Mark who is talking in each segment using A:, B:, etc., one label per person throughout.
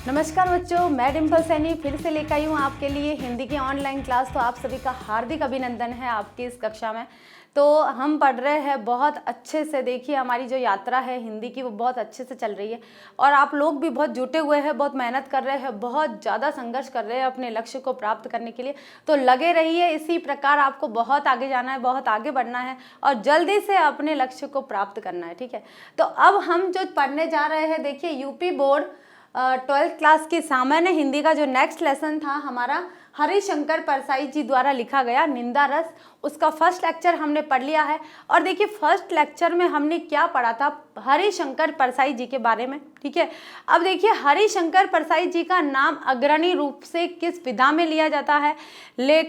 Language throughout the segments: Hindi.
A: नमस्कार बच्चों, मैं डिम्पल सैनी फिर से लेकर आई हूँ आपके लिए हिंदी की ऑनलाइन क्लास। तो आप सभी का हार्दिक अभिनंदन है आपकी इस कक्षा में। तो हम पढ़ रहे हैं बहुत अच्छे से। देखिए हमारी जो यात्रा है हिंदी की वो बहुत अच्छे से चल रही है और आप लोग भी बहुत जुटे हुए हैं, बहुत मेहनत कर रहे हैं, बहुत ज़्यादा संघर्ष कर रहे हैं अपने लक्ष्य को प्राप्त करने के लिए। तो लगे रहिए, इसी प्रकार आपको बहुत आगे जाना है, बहुत आगे बढ़ना है और जल्दी से अपने लक्ष्य को प्राप्त करना है। ठीक है, तो अब हम जो पढ़ने जा रहे हैं, देखिए यूपी बोर्ड 12th क्लास की सामान्य हिंदी का जो नेक्स्ट लेसन था हमारा हरिशंकर परसाई जी द्वारा लिखा गया निंदा रस, उसका फर्स्ट लेक्चर हमने पढ़ लिया है। और देखिए फर्स्ट लेक्चर में हमने क्या पढ़ा था, हरिशंकर परसाई जी के बारे में। ठीक है, अब देखिए हरिशंकर परसाई जी का नाम अग्रणी रूप से किस विधा में लिया जाता है।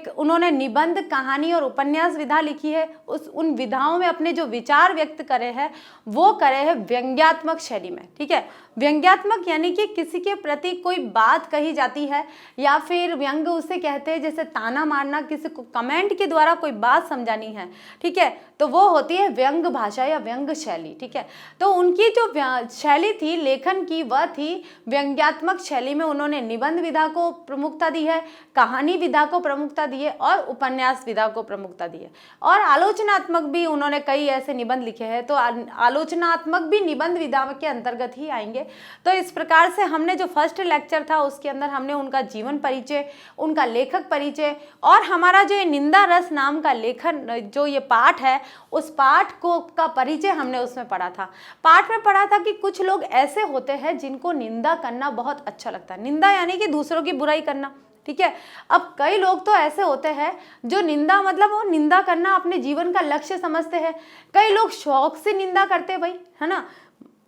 A: उन्होंने निबंध, कहानी और उपन्यास विधा लिखी है। उन विधाओं में अपने जो विचार व्यक्त करे हैं वो करे हैं व्यंग्यात्मक शैली में। ठीक है, व्यंग्यात्मक यानी कि किसी के प्रति कोई बात कही जाती है या फिर व्यंग उसे कहते हैं, जैसे ताना मारना, किसी को कमेंट के द्वारा कोई बात समझानी है। ठीक है, तो वो होती है व्यंग भाषा या व्यंग शैली। ठीक है, तो उनकी जो शैली थी लेखन की वह थी व्यंग्यात्मक शैली में। उन्होंने निबंध विधा को प्रमुखता दी है, कहानी विधा को प्रमुखता दी है और उपन्यास विधा को प्रमुखता दी है। और आलोचनात्मक भी उन्होंने कई ऐसे निबंध लिखे हैं, तो आलोचनात्मक भी निबंध विधा के अंतर्गत ही आएंगे। तो इस प्रकार से हमने जो फर्स्ट लेक्चर था उसके अंदर हमने उनका जीवन परिचय, उनका लेखक परिचय और हमारा जो ये निंदा रस नाम का लेखन जो ये पाठ है उस पाठ को का परिचय हमने उसमें पढ़ा था। पाठ में पढ़ा था कि कुछ लोग ऐसे होते हैं जिनको निंदा करना बहुत अच्छा लगता है। निंदा यानी कि दूसरों की बुराई करना। ठीक है, अब कई लोग तो ऐसे होते हैं जो निंदा मतलब वो निंदा करना अपने जीवन का लक्ष्य समझते हैं। कई लोग शौक से निंदा करते हैं भाई, है ना,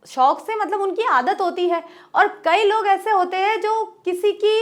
A: शौक से मतलब उनकी आदत होती है। और कई लोग ऐसे होते हैं जो किसी की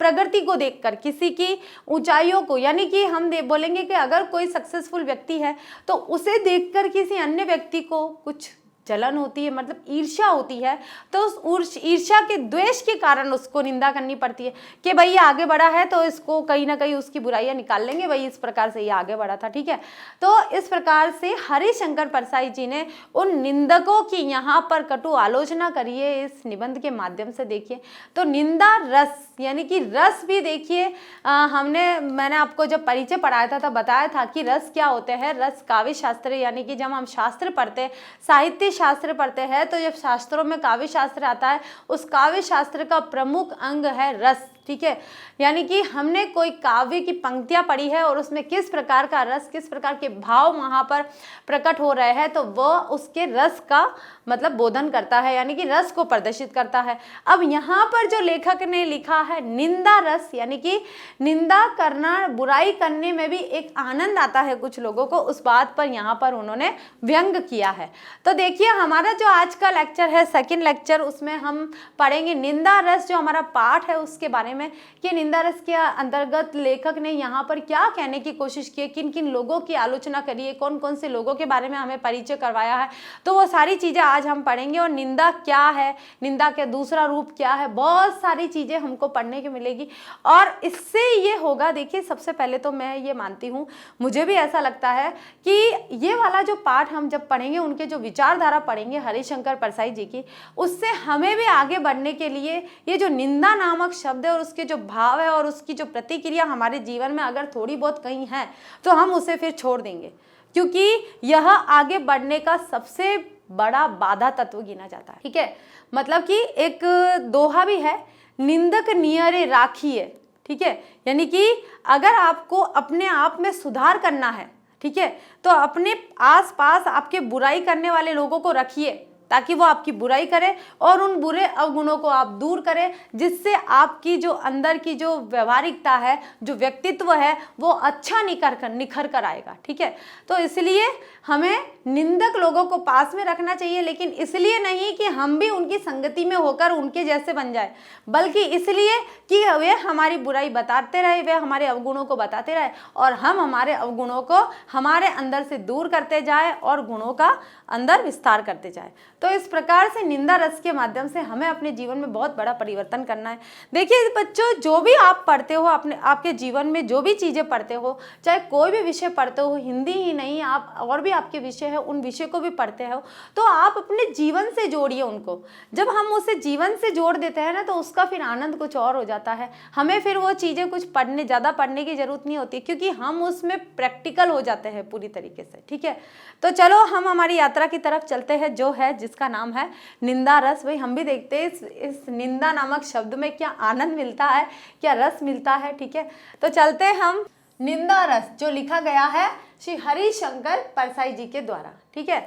A: प्रगति को देखकर, किसी की ऊंचाइयों को, यानी कि हम बोलेंगे कि अगर कोई सक्सेसफुल व्यक्ति है तो उसे देखकर किसी अन्य व्यक्ति को कुछ जलन होती है, मतलब ईर्ष्या होती है। तो उस ईर्ष्या के द्वेष के कारण उसको निंदा करनी पड़ती है कि भाई ये आगे बढ़ा है तो इसको कहीं ना कहीं उसकी बुराइयां निकाल लेंगे, भाई इस प्रकार से ये आगे बढ़ा था। ठीक है, तो इस प्रकार से हरिशंकर परसाई जी ने उन निंदकों की यहाँ पर कटु आलोचना करी है इस निबंध के माध्यम से। देखिए तो निंदा रस यानी कि रस भी देखिए मैंने आपको जब परिचय पढ़ाया था तब बताया था कि रस क्या होते हैं। रस काव्य शास्त्र, यानी कि जब हम शास्त्र पढ़ते, साहित्य शास्त्र पढ़ते हैं, तो जब शास्त्रों में काव्य शास्त्र आता है उस काव्य शास्त्र का प्रमुख अंग है रस। ठीक है, यानी कि हमने कोई काव्य की पंक्तियां पढ़ी है और उसमें किस प्रकार का रस, किस प्रकार के भाव वहां पर प्रकट हो रहे हैं, तो वह उसके रस का मतलब बोधन करता है, यानी कि रस को प्रदर्शित करता है। अब यहाँ पर जो लेखक ने लिखा है निंदा रस, यानी कि निंदा करना, बुराई करने में भी एक आनंद आता है कुछ लोगों को, उस बात पर यहाँ पर उन्होंने व्यंग किया है। तो देखिए हमारा जो आज का लेक्चर है सेकंड लेक्चर, उसमें हम पढ़ेंगे निंदा रस, जो हमारा पाठ है उसके बारे में कि निंदा रस के अंतर्गत लेखक ने यहाँ पर क्या कहने की कोशिश की है, किन किन लोगों की आलोचना करी है, कौन कौन से लोगों के बारे में हमें परिचय करवाया है। तो वो सारी चीजें आज हम पढ़ेंगे। और निंदा क्या है, निंदा के दूसरा रूप क्या है, बहुत सारी चीजें हमको पढ़ने की मिलेगी। और इससे ये होगा, देखिए सबसे पहले तो मैं ये मानती हूँ, मुझे भी ऐसा लगता है कि ये वाला जो पाठ हम जब पढ़ेंगे, उनके जो विचारधारा पढ़ेंगे हरिशंकर परसाई जी की, उससे हमें भी आगे बढ़ने के लिए ये जो निंदा नामक शब्द है और उसके जो भाव है और उसकी जो प्रतिक्रिया हमारे जीवन में अगर थोड़ी बहुत कहीं है तो हम उसे फिर छोड़ देंगे, क्योंकि यह आगे बढ़ने का सबसे बड़ा बाधा तत्व गिना जाता है। ठीक है, मतलब कि एक दोहा भी है, निंदक नियरे राखिए। ठीक है, यानी कि अगर आपको अपने आप में सुधार करना है, ठीक है, तो अपने आसपास आपके बुराई करने वाले लोगों को रखिए ताकि वो आपकी बुराई करे और उन बुरे अवगुणों को आप दूर करें, जिससे आपकी जो अंदर की जो व्यवहारिकता है, जो व्यक्तित्व है, वो अच्छा निखर कर आएगा। ठीक है, तो इसलिए हमें निंदक लोगों को पास में रखना चाहिए, लेकिन इसलिए नहीं कि हम भी उनकी संगति में होकर उनके जैसे बन जाए, बल्कि इसलिए कि वे हमारी बुराई बताते रहे, वे हमारे अवगुणों को बताते रहे और हम हमारे अवगुणों को हमारे अंदर से दूर करते जाए और गुणों का अंदर विस्तार करते जाए। तो इस प्रकार से निंदा रस के माध्यम से हमें अपने जीवन में बहुत बड़ा परिवर्तन करना है। देखिए बच्चों, जो भी आप पढ़ते हो, अपने आपके जीवन में जो भी चीज़ें पढ़ते हो, चाहे कोई भी विषय पढ़ते हो, हिंदी ही नहीं आप और भी आपके विषय है, उन विषय को भी पढ़ते हो, तो आप अपने जीवन से जोड़िए उनको। जब हम उसे जीवन से जोड़ देते हैं ना, तो उसका फिर आनंद कुछ और हो जाता है। हमें फिर वो चीज़ें कुछ ज़्यादा पढ़ने की जरूरत नहीं होती, क्योंकि हम उसमें प्रैक्टिकल हो जाते हैं पूरी तरीके से। ठीक है, तो चलो हम हमारी यात्रा की तरफ चलते हैं, जो है जिसका नाम है निंदा रस। भाई हम भी देखते हैं इस निंदा नामक शब्द में क्या आनंद मिलता है, क्या रस मिलता है। ठीक है, तो चलते हैं हम निंदा रस, जो लिखा गया है श्री हरिशंकर परसाई जी के द्वारा। ठीक है,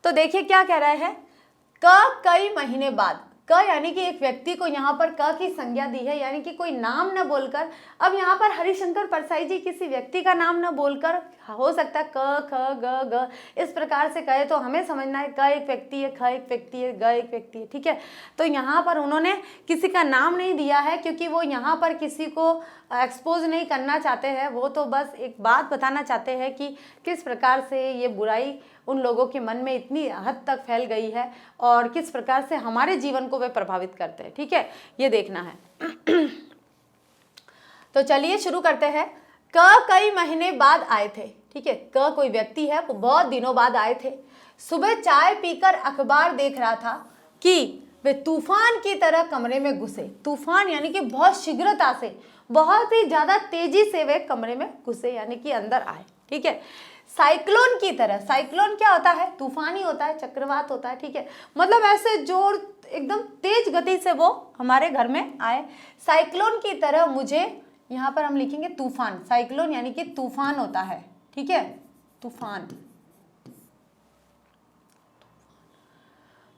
A: तो देखिए क्या कह रहे हैं, कई महीने बाद, यानी कि एक व्यक्ति को यहाँ पर की संज्ञा दी है, यानी कि कोई नाम न बोलकर। अब यहाँ पर हरिशंकर परसाई जी किसी व्यक्ति का नाम न बोलकर, हो सकता है क ख ग ग इस प्रकार से कहे, तो हमें समझना है क एक व्यक्ति है, ख एक व्यक्ति है, ग एक व्यक्ति है। ठीक है, तो यहाँ पर उन्होंने किसी का नाम नहीं दिया है, क्योंकि वो यहाँ पर किसी को एक्सपोज नहीं करना चाहते हैं। वो तो बस एक बात बताना चाहते हैं कि किस प्रकार से ये बुराई उन लोगों के मन में इतनी हद तक फैल गई है और किस प्रकार से हमारे जीवन को वे प्रभावित करते हैं। ठीक है, ये देखना है। तो चलिए शुरू करते हैं। कई महीने बाद आए थे। ठीक है, कोई व्यक्ति है, वो बहुत दिनों बाद आए थे। सुबह चाय पीकर अखबार देख रहा था कि वे तूफान की तरह कमरे में घुसे। तूफान यानी कि बहुत शीघ्रता से, बहुत ही ज्यादा तेजी से वे कमरे में घुसे, यानी कि अंदर आए। ठीक है, साइक्लोन की तरह। साइक्लोन क्या होता है? तूफान ही होता है, चक्रवात होता है। ठीक है, मतलब ऐसे जोर एकदम तेज गति से वो हमारे घर में आए। साइक्लोन की तरह मुझे, यहाँ पर हम लिखेंगे तूफान। साइक्लोन यानी कि तूफान होता है। ठीक है, तूफान।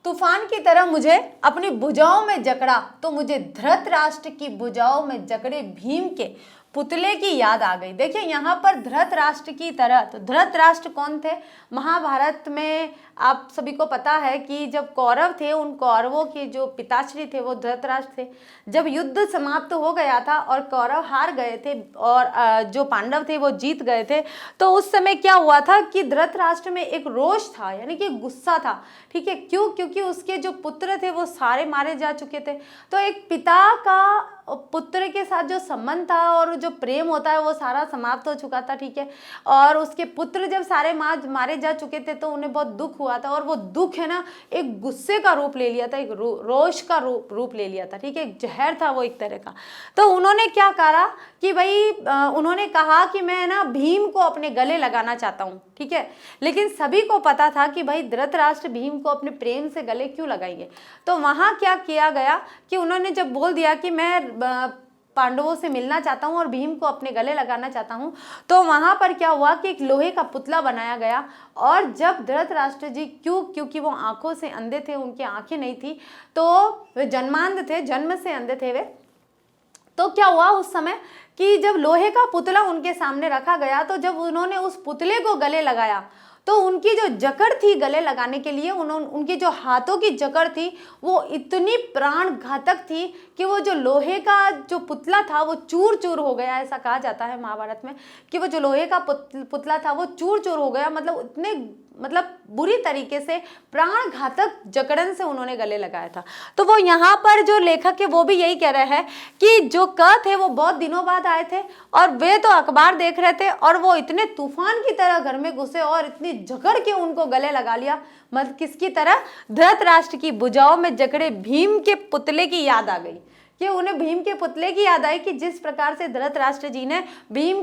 A: तूफान की तरह मुझे अपनी भुजाओं में जकड़ा, तो मुझे धृतराष्ट्र की भुजाओं में जकड़े भीम के पुतले की याद आ गई। देखिए यहाँ पर धृतराष्ट्र की तरह, तो धृतराष्ट्र कौन थे? महाभारत में आप सभी को पता है कि जब कौरव थे, उन कौरवों के जो पिताश्री थे वो धृतराष्ट्र थे। जब युद्ध समाप्त हो गया था और कौरव हार गए थे और जो पांडव थे वो जीत गए थे, तो उस समय क्या हुआ था कि धृतराष्ट्र में एक रोष था, यानी कि गुस्सा था। ठीक है, क्यों? क्योंकि उसके जो पुत्र थे वो सारे मारे जा चुके थे। तो एक पिता का पुत्र के साथ जो संबंध था और जो प्रेम होता है वो सारा समाप्त हो चुका था। ठीक है, और उसके पुत्र जब सारे मारे जा चुके थे तो उन्हें बहुत दुख हुआ था, और वो दुख है ना एक गुस्से का रूप ले लिया था, एक रोष का रूप ले लिया था। ठीक है, एक जहर था वो एक तरह का। तो उन्होंने क्या करा कि भाई उन्होंने कहा कि मैं ना भीम को अपने गले लगाना चाहता हूँ। ठीक है, लेकिन सभी को पता था कि भाई धृतराष्ट्र भीम को अपने प्रेम से गले क्यों लगाएंगे। तो वहाँ क्या किया गया कि उन्होंने जब बोल दिया कि मैं पांडवों से मिलना चाहता हूँ और भीम को अपने गले लगाना चाहता हूँ, तो वहाँ पर क्या हुआ कि एक लोहे का पुतला बनाया गया। और जब धृतराष्ट्र जी, क्योंकि वो आंखों से अंधे थे, उनकी आंखें नहीं थी, तो वे जन्मांध थे, जन्म से अंधे थे वे। तो क्या हुआ उस समय कि जब लोहे का पुतला उनके सामने रखा गया, तो जब उन्होंने उस पुतले को गले लगाया, तो उनकी जो जकड़ थी गले लगाने के लिए, उनकी जो हाथों की जकड़ थी वो इतनी प्राण घातक थी कि वो जो लोहे का जो पुतला था वो चूर चूर हो गया। ऐसा कहा जाता है महाभारत में कि वो जो लोहे का पुतला था वो चूर चूर हो गया, मतलब बुरी तरीके से प्राण घातक जकड़न से उन्होंने गले लगाया था। तो वो यहाँ पर जो लेखक है वो भी यही कह रहे हैं कि जो थे वो बहुत दिनों बाद आए थे और वे तो अखबार देख रहे थे और वो इतने तूफान की तरह घर में घुसे और इतनी जकड़ के उनको गले लगा लिया। मतलब किसकी तरह? धृतराष्ट्र की भुजाओं में जकड़े भीम के पुतले की याद आ गई, कि उन्हें भीम के पुतले की याद आई कि जिस प्रकार से धृतराष्ट्र जी ने भीम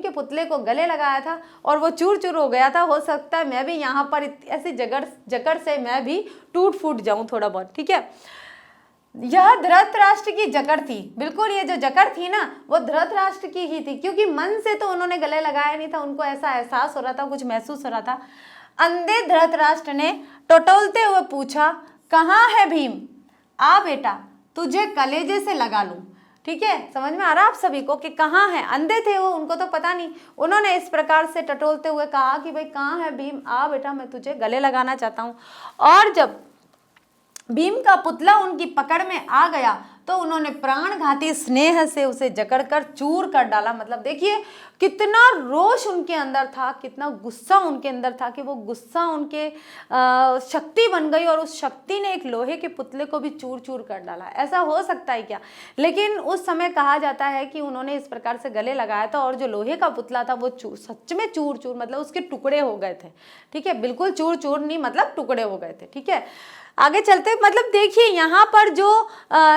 A: के पुतले को गले लगाया था और वो चूर चूर हो गया था। हो सकता है मैं भी यहाँ पर ऐसी जकड़ से मैं भी टूट फूट जाऊं थोड़ा बहुत। ठीक है, यह धृतराष्ट्र की जकड़ थी। बिल्कुल, ये जो जकड़ थी ना वो धृतराष्ट्र की ही थी, क्योंकि मन से तो उन्होंने गले लगाया नहीं था, उनको ऐसा एहसास हो रहा था, कुछ महसूस हो रहा था। अंधे धृतराष्ट्र ने टटोलते हुए पूछा, कहाँ है भीम? आ बेटा, तुझे कलेजे से लगा लूं। ठीक है, समझ में आ रहा आप सभी को कि कहाँ है? अंधे थे वो, उनको तो पता नहीं। उन्होंने इस प्रकार से टटोलते हुए कहा कि भाई कहाँ है भीम? आ बेटा, मैं तुझे गले लगाना चाहता हूँ। और जब भीम का पुतला उनकी पकड़ में आ गया तो उन्होंने प्राणघाती स्नेह से उसे जकड़कर चूर कर डाला। मतलब देखिए कितना रोष उनके अंदर था, कितना गुस्सा उनके अंदर था कि वो गुस्सा उनके शक्ति बन गई और उस शक्ति ने एक लोहे के पुतले को भी चूर चूर कर डाला। ऐसा हो सकता है क्या? लेकिन उस समय कहा जाता है कि उन्होंने इस प्रकार से गले लगाया था और जो लोहे का पुतला था वो सच में चूर चूर, मतलब उसके टुकड़े हो गए थे। ठीक है, बिल्कुल चूर चूर नहीं, मतलब टुकड़े हो गए थे। ठीक है, आगे चलते। मतलब देखिए यहाँ पर जो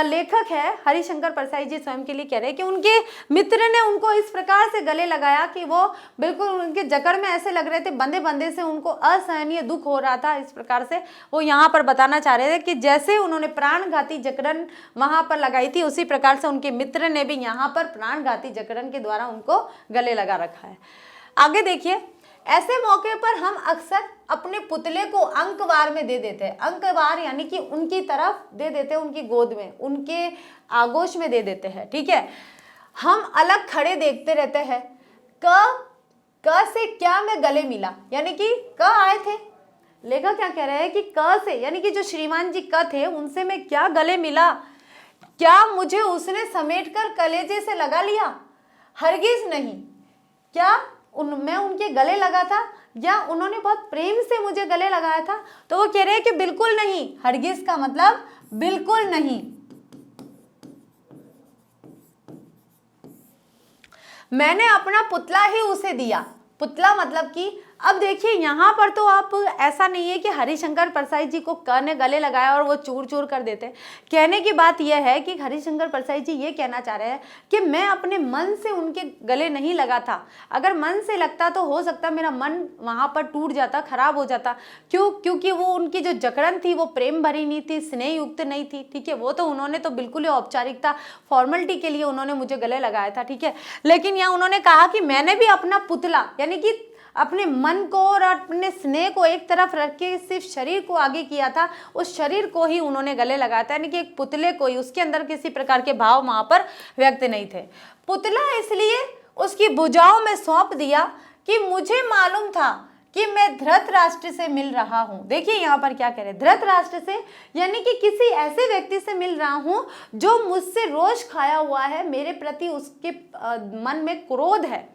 A: लेखक है हरिशंकर परसाई जी स्वयं के लिए कह रहे हैं कि उनके मित्र ने उनको इस प्रकार से गले लगाया कि वो बिल्कुल उनके जकड़ में ऐसे लग रहे थे, बंधे बंधे से उनको असहनीय दुख हो रहा था। इस प्रकार से वो यहाँ पर बताना चाह रहे थे कि जैसे उन्होंने प्राणघाती जकड़न वहाँ पर लगाई थी, उसी प्रकार से उनके मित्र ने भी यहाँ पर प्राणघाती जकड़न के द्वारा उनको गले लगा रखा है। आगे देखिए, ऐसे मौके पर हम अक्सर अपने पुतले को अंकवार में दे देते हैं। अंकवार यानी कि उनकी तरफ दे देते हैं, उनकी गोद में, उनके आगोश में दे देते हैं। ठीक है, हम अलग खड़े देखते रहते हैं। क से क्या में गले मिला, यानी कि क आए थे। लेखक क्या कह रहे हैं कि क से, यानी कि जो श्रीमान जी क थे, उनसे मैं क्या गले मिला, क्या मुझे उसने समेटकर कलेजे से लगा लिया? हरगिज नहीं। क्या मैं उनके गले लगा था या उन्होंने बहुत प्रेम से मुझे गले लगाया था? तो वो कह रहे हैं कि बिल्कुल नहीं। हरगिज का मतलब बिल्कुल नहीं। मैंने अपना पुतला ही उसे दिया। पुतला मतलब कि अब देखिए यहाँ पर तो आप ऐसा नहीं है कि हरिशंकर परसाई जी को क ने गले लगाया और वो चूर चूर कर देते। कहने की बात यह है कि हरिशंकर परसाई जी ये कहना चाह रहे हैं कि मैं अपने मन से उनके गले नहीं लगा था। अगर मन से लगता तो हो सकता मेरा मन वहाँ पर टूट जाता, खराब हो जाता। क्यों? क्योंकि वो उनकी जो जकड़न थी वो प्रेम भरी नहीं थी, स्नेह युक्त नहीं थी। ठीक है, वो तो उन्होंने तो बिल्कुल ही औपचारिकता, फॉर्मेलिटी के लिए उन्होंने मुझे गले लगाया था। ठीक है, लेकिन यहाँ उन्होंने कहा कि मैंने भी अपना पुतला, यानी कि अपने मन को और अपने स्नेह को एक तरफ रख के सिर्फ शरीर को आगे किया था। उस शरीर को ही उन्होंने गले लगाया था, यानी कि एक पुतले को ही, उसके अंदर किसी प्रकार के भाव वहां पर व्यक्त नहीं थे। पुतला इसलिए उसकी भुजाओं में सौंप दिया कि मुझे मालूम था कि मैं धृतराष्ट्र से मिल रहा हूँ। देखिए यहाँ पर क्या कह रहे हैं, धृतराष्ट्र से, यानी कि किसी ऐसे व्यक्ति से मिल रहा हूँ जो मुझसे रोष खाया हुआ है, मेरे प्रति उसके मन में क्रोध है,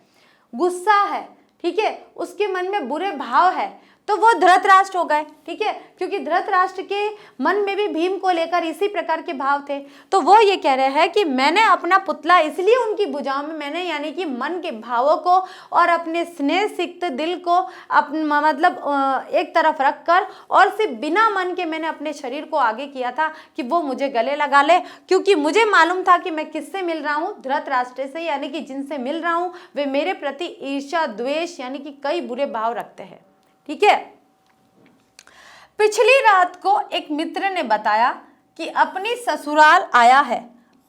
A: गुस्सा है। ठीक है, उसके मन में बुरे भाव है, तो वो धृतराष्ट्र हो गए। ठीक है, क्योंकि धृतराष्ट्र के मन में भी भीम को लेकर इसी प्रकार के भाव थे। तो वो ये कह रहे हैं कि मैंने अपना पुतला इसलिए उनकी भुजाओं में, मैंने यानी कि मन के भावों को और अपने स्नेह सिक्त दिल को मतलब एक तरफ रख कर और सिर्फ बिना मन के मैंने अपने शरीर को आगे किया था कि वो मुझे गले लगा ले, क्योंकि मुझे मालूम था कि मैं किससे मिल रहा हूँ, धृतराष्ट्र से, यानी कि जिनसे मिल रहा हूँ वे मेरे प्रति ईर्ष्या, द्वेष, यानी कि कई बुरे भाव रखते हैं। ठीक है, पिछली रात को एक मित्र ने बताया कि अपनी ससुराल आया है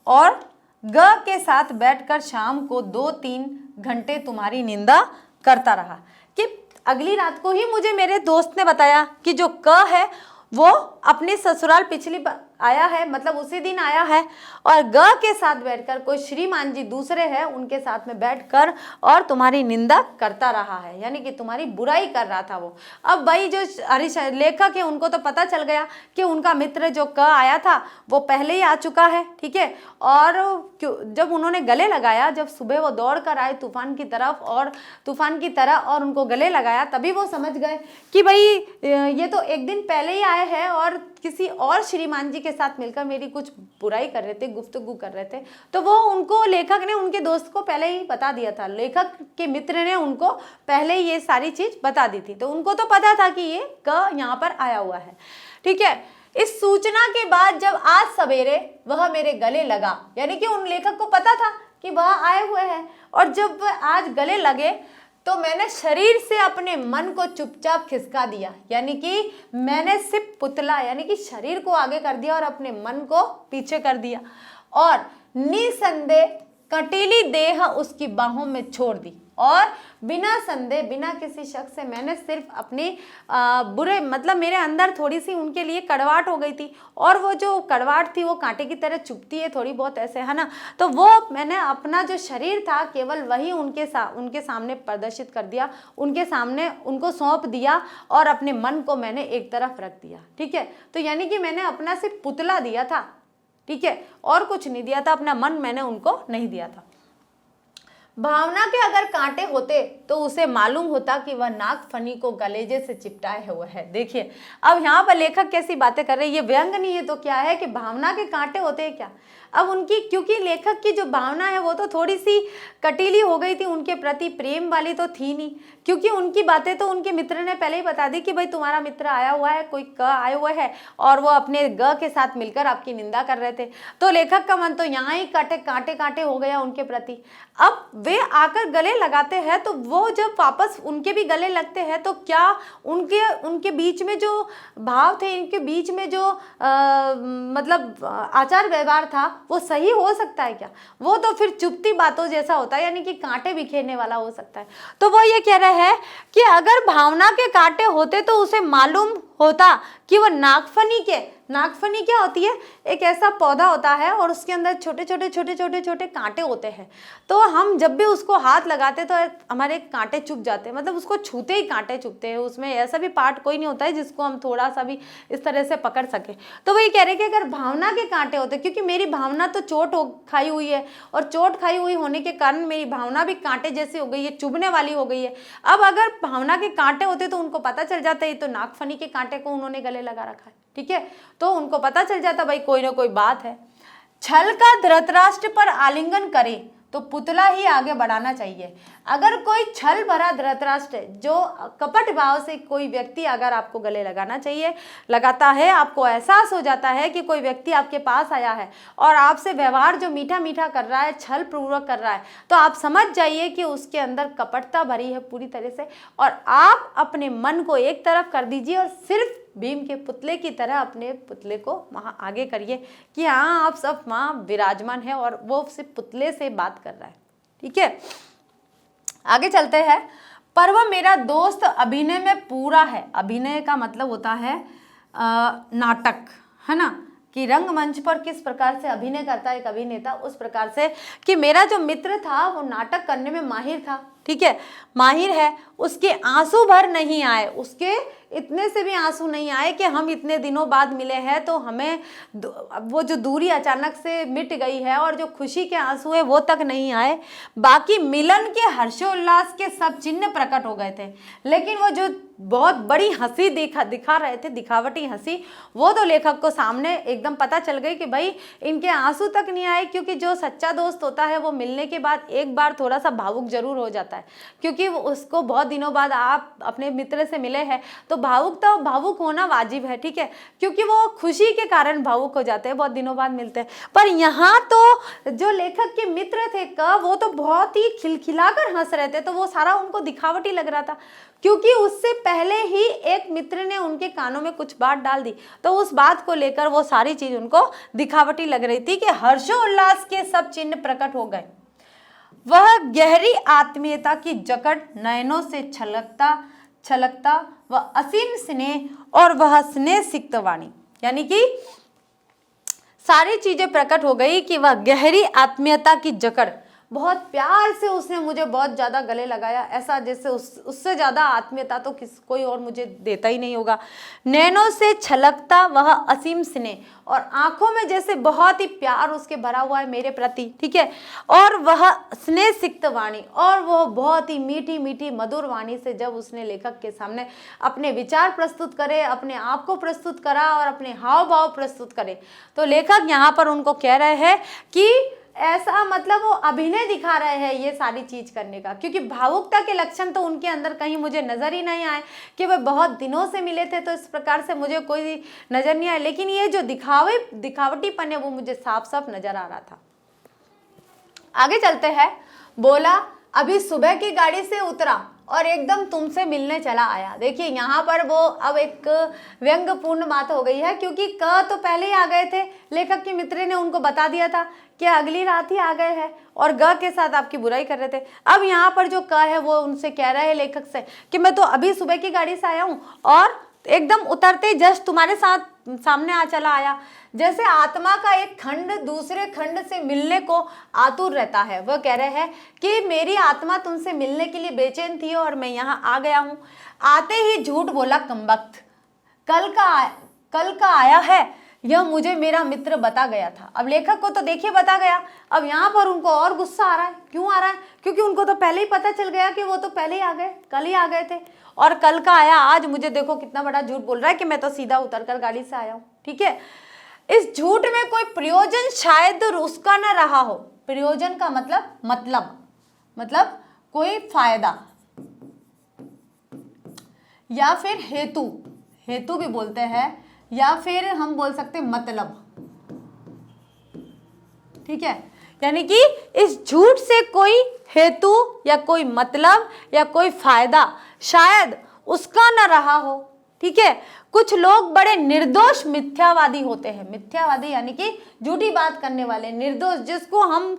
A: और ग के साथ बैठकर शाम को 2-3 घंटे तुम्हारी निंदा करता रहा। कि अगली रात को ही मुझे मेरे दोस्त ने बताया कि जो क है वो अपने ससुराल पिछली आया है, मतलब उसी दिन आया है, और ग के साथ बैठकर कोई श्रीमान जी दूसरे हैं उनके साथ में बैठकर और तुम्हारी निंदा करता रहा है, यानी कि तुम्हारी बुराई कर रहा था वो। अब भाई जो लेखक है उनको तो पता चल गया कि उनका मित्र जो क आया था वो पहले ही आ चुका है। ठीक है, और जब उन्होंने गले लगाया, जब सुबह वो दौड़ कर आए तूफान की तरह और उनको गले लगाया, तभी वो समझ गए कि भाई ये तो एक दिन पहले ही आए हैं और किसी और श्रीमान जी के साथ मिलकर मेरी कुछ बुराई कर रहे थे, गुफ्तगू कर रहे थे। तो वो उनको, लेखक ने उनके दोस्त को पहले ही बता दिया था, लेखक के मित्र ने उनको पहले ही ये सारी चीज बता दी थी, तो उनको तो पता था कि ये क यहाँ पर आया हुआ है। ठीक है, इस सूचना के बाद जब आज सवेरे वह मेरे गले लगा, यानी कि उन लेखक को पता था कि वह आए हुए हैं, और जब वह आज गले लगे तो मैंने शरीर से अपने मन को चुपचाप खिसका दिया, यानी कि मैंने सिर्फ पुतला, यानी कि शरीर को आगे कर दिया और अपने मन को पीछे कर दिया, और निसंदेह कटीली देह उसकी बाहों में छोड़ दी, और बिना संदेह, बिना किसी शक से मैंने सिर्फ अपनी बुरे, मतलब मेरे अंदर थोड़ी सी उनके लिए कड़वाहट हो गई थी, और वो जो कड़वाहट थी वो कांटे की तरह चुभती है थोड़ी बहुत, ऐसे है ना, तो वो मैंने अपना जो शरीर था केवल वही उनके सामने प्रदर्शित कर दिया, उनके सामने उनको सौंप दिया और अपने मन को मैंने एक तरफ रख दिया। ठीक है, तो यानी कि मैंने अपना सिर्फ पुतला दिया था, ठीक है, और कुछ नहीं दिया था, अपना मन मैंने उनको नहीं दिया था। भावना के अगर कांटे होते तो उसे मालूम होता कि वह नागफनी को गलेजे से चिपटाए हुए है। देखिए अब यहाँ पर लेखक कैसी बातें कर रहे हैं, ये व्यंग नहीं है तो क्या है कि भावना के कांटे होते हैं क्या। अब उनकी, क्योंकि लेखक की जो भावना है वो तो थोड़ी सी कटीली हो गई थी, उनके प्रति प्रेम वाली तो थी नहीं, क्योंकि उनकी बातें तो उनके मित्र ने पहले ही बता दी कि भाई तुम्हारा मित्र आया हुआ है, कोई क आए हुए है और वो अपने ग के साथ मिलकर आपकी निंदा कर रहे थे। तो लेखक का मन तो यहाँ ही कांटे कांटे हो गया उनके प्रति। अब वे आकर गले लगाते हैं तो वो जब वापस उनके भी गले लगते हैं तो क्या उनके बीच में जो भाव थे, इनके बीच में जो मतलब आचार व्यवहार था वो सही हो सकता है क्या? वो तो फिर चुपती बातों जैसा होता है, यानी कि कांटे बिखेरने वाला हो सकता है। तो वो ये कह रहे हैं कि अगर भावना के कांटे होते तो उसे मालूम होता कि वह नागफनी क्या होती है, एक ऐसा पौधा होता है और उसके अंदर छोटे छोटे कांटे होते हैं। तो हम जब भी उसको हाथ लगाते तो हमारे कांटे चुभ जाते हैं, मतलब उसको छूते ही कांटे चुभते हैं। उसमें ऐसा भी पार्ट कोई नहीं होता है जिसको हम थोड़ा सा भी इस तरह से पकड़ सके। तो वही कह रहे कि अगर भावना के कांटे होते, क्योंकि मेरी भावना तो चोट खाई हुई है और चोट खाई हुई होने के कारण मेरी भावना भी कांटे जैसी हो गई है, चुभने वाली हो गई है। अब अगर भावना के कांटे होते तो उनको पता चल जाता है तो नागफनी के कांटे को उन्होंने गले लगा रखा है, ठीक है, तो उनको पता चल जाता भाई कोई ना कोई बात है। छल का धृतराष्ट्र पर आलिंगन करे तो पुतला ही आगे बढ़ाना चाहिए। अगर कोई छल भरा धृतराष्ट्र, जो कपट भाव से कोई व्यक्ति अगर आपको गले लगाना चाहिए लगाता है, आपको एहसास हो जाता है कि कोई व्यक्ति आपके पास आया है और आपसे व्यवहार जो मीठा मीठा कर रहा है, छल पूर्वक कर रहा है, तो आप समझ जाइए कि उसके अंदर कपटता भरी है पूरी तरह से। और आप अपने मन को एक तरफ कर दीजिए और सिर्फ भीम के पुतले की तरह अपने पुतले को वहाँ आगे करिए कि हाँ आप सब वहाँ विराजमान है और वो सिर्फ पुतले से बात कर रहा है, ठीक है। आगे चलते हैं। पर वह मेरा दोस्त अभिनय में पूरा है। अभिनय का मतलब होता है नाटक, है ना, कि रंगमंच पर किस प्रकार से अभिनय करता है एक अभिनेता, उस प्रकार से कि मेरा जो मित्र था वो नाटक करने में माहिर था, ठीक है, माहिर है। उसके आंसू भर नहीं आए, उसके इतने से भी आंसू नहीं आए कि हम इतने दिनों बाद मिले हैं तो हमें वो जो दूरी अचानक से मिट गई है और जो खुशी के आंसू है वो तक नहीं आए। बाकी मिलन के हर्षोल्लास के सब चिन्ह प्रकट हो गए थे, लेकिन वो जो बहुत बड़ी हंसी दिखा रहे थे, दिखावटी हंसी, वो तो लेखक को सामने एकदम पता चल गई कि भाई इनके आंसू तक नहीं आए। क्योंकि जो सच्चा दोस्त होता है वो मिलने के बाद एक बार थोड़ा सा भावुक जरूर हो जाता है, क्योंकि उसको बहुत दिनों बाद आप अपने मित्र से मिले हैं तो भावुक होना वाजिब है, ठीक है, क्योंकि वो खुशी के कारण भावुक हो जाते हैं, बहुत दिनों बाद मिलते हैं। पर यहाँ तो जो लेखक के मित्र थे वो तो बहुत ही खिलखिलाकर हंस रहे थे, तो वो सारा उनको दिखावटी लग रहा था, क्योंकि उससे पहले ही एक मित्र ने उनके कानों में कुछ बात डाल दी, तो उस बात को लेकर वो सारी चीज उनको दिखावटी लग रही थी कि हर्षोल्लास के सब चिन्ह प्रकट हो गए। वह गहरी आत्मीयता की जकड़ नयनों से छलकता वह असीम स्नेह और वह स्नेह सिक्त वाणी, यानी कि सारी चीजें प्रकट हो गई कि वह गहरी आत्मीयता की जकड़, बहुत प्यार से उसने मुझे बहुत ज़्यादा गले लगाया, ऐसा जैसे उससे ज़्यादा आत्मीयता तो कोई और मुझे देता ही नहीं होगा। नैनों से छलकता वह असीम स्नेह, और आंखों में जैसे बहुत ही प्यार उसके भरा हुआ है मेरे प्रति, ठीक है, और वह स्नेह सिक्त वाणी, और वह बहुत ही मीठी मीठी मधुर वाणी से जब उसने लेखक के सामने अपने विचार प्रस्तुत करे, अपने आप को प्रस्तुत करा और अपने हाव भाव प्रस्तुत करे, तो लेखक यहाँ पर उनको कह रहे हैं कि ऐसा मतलब वो अभिनय दिखा रहे हैं ये सारी चीज करने का, क्योंकि भावुकता के लक्षण तो उनके अंदर कहीं मुझे नजर ही नहीं आए कि वे बहुत दिनों से मिले थे तो इस प्रकार से मुझे कोई नजर नहीं आया, लेकिन ये जो दिखावटीपन है वो मुझे साफ साफ नजर आ रहा था। आगे चलते हैं। बोला अभी सुबह की गाड़ी से उतरा और एकदम तुमसे मिलने चला आया। देखिए यहाँ पर वो अब एक व्यंग्यपूर्ण बात हो गई है, क्योंकि क तो पहले ही आ गए थे, लेखक के मित्र ने उनको बता दिया था कि अगली रात ही आ गए हैं, और ग के साथ आपकी बुराई कर रहे थे। अब यहाँ पर जो क है वो उनसे कह रहे हैं लेखक से कि मैं तो अभी सुबह की गाड़ी से आया हूँ और एकदम उतरते जस्ट तुम्हारे साथ सामने आ चला आया। जैसे आत्मा का एक खंड दूसरे खंड से मिलने को आतुर रहता है, वह कह रहे हैं कि मेरी आत्मा तुमसे मिलने के लिए बेचैन थी और मैं यहाँ आ गया हूँ। आते ही झूठ बोला कमबख्त, कल का आया है, यह मुझे मेरा मित्र बता गया था। अब लेखक को तो देखिए बता गया, अब यहाँ पर उनको और गुस्सा आ रहा है। क्यों आ रहा है? क्योंकि उनको तो पहले ही पता चल गया कि वो तो पहले ही आ गए, कल ही आ गए थे, और कल का आया आज मुझे देखो कितना बड़ा झूठ बोल रहा है कि मैं तो सीधा उतर कर गाड़ी से आया हूँ। ठीक है, इस झूठ में कोई प्रयोजन शायद उसका न रहा हो। प्रयोजन का मतलब कोई फायदा, या फिर हेतु भी बोलते हैं, या फिर हम बोल सकते हैं मतलब। ठीक है, यानी कि इस झूठ से कोई हेतु या कोई मतलब या कोई फायदा शायद उसका न रहा हो। ठीक है, कुछ लोग बड़े निर्दोष मिथ्यावादी होते हैं। मिथ्यावादी यानी कि झूठी बात करने वाले, निर्दोष, जिसको हम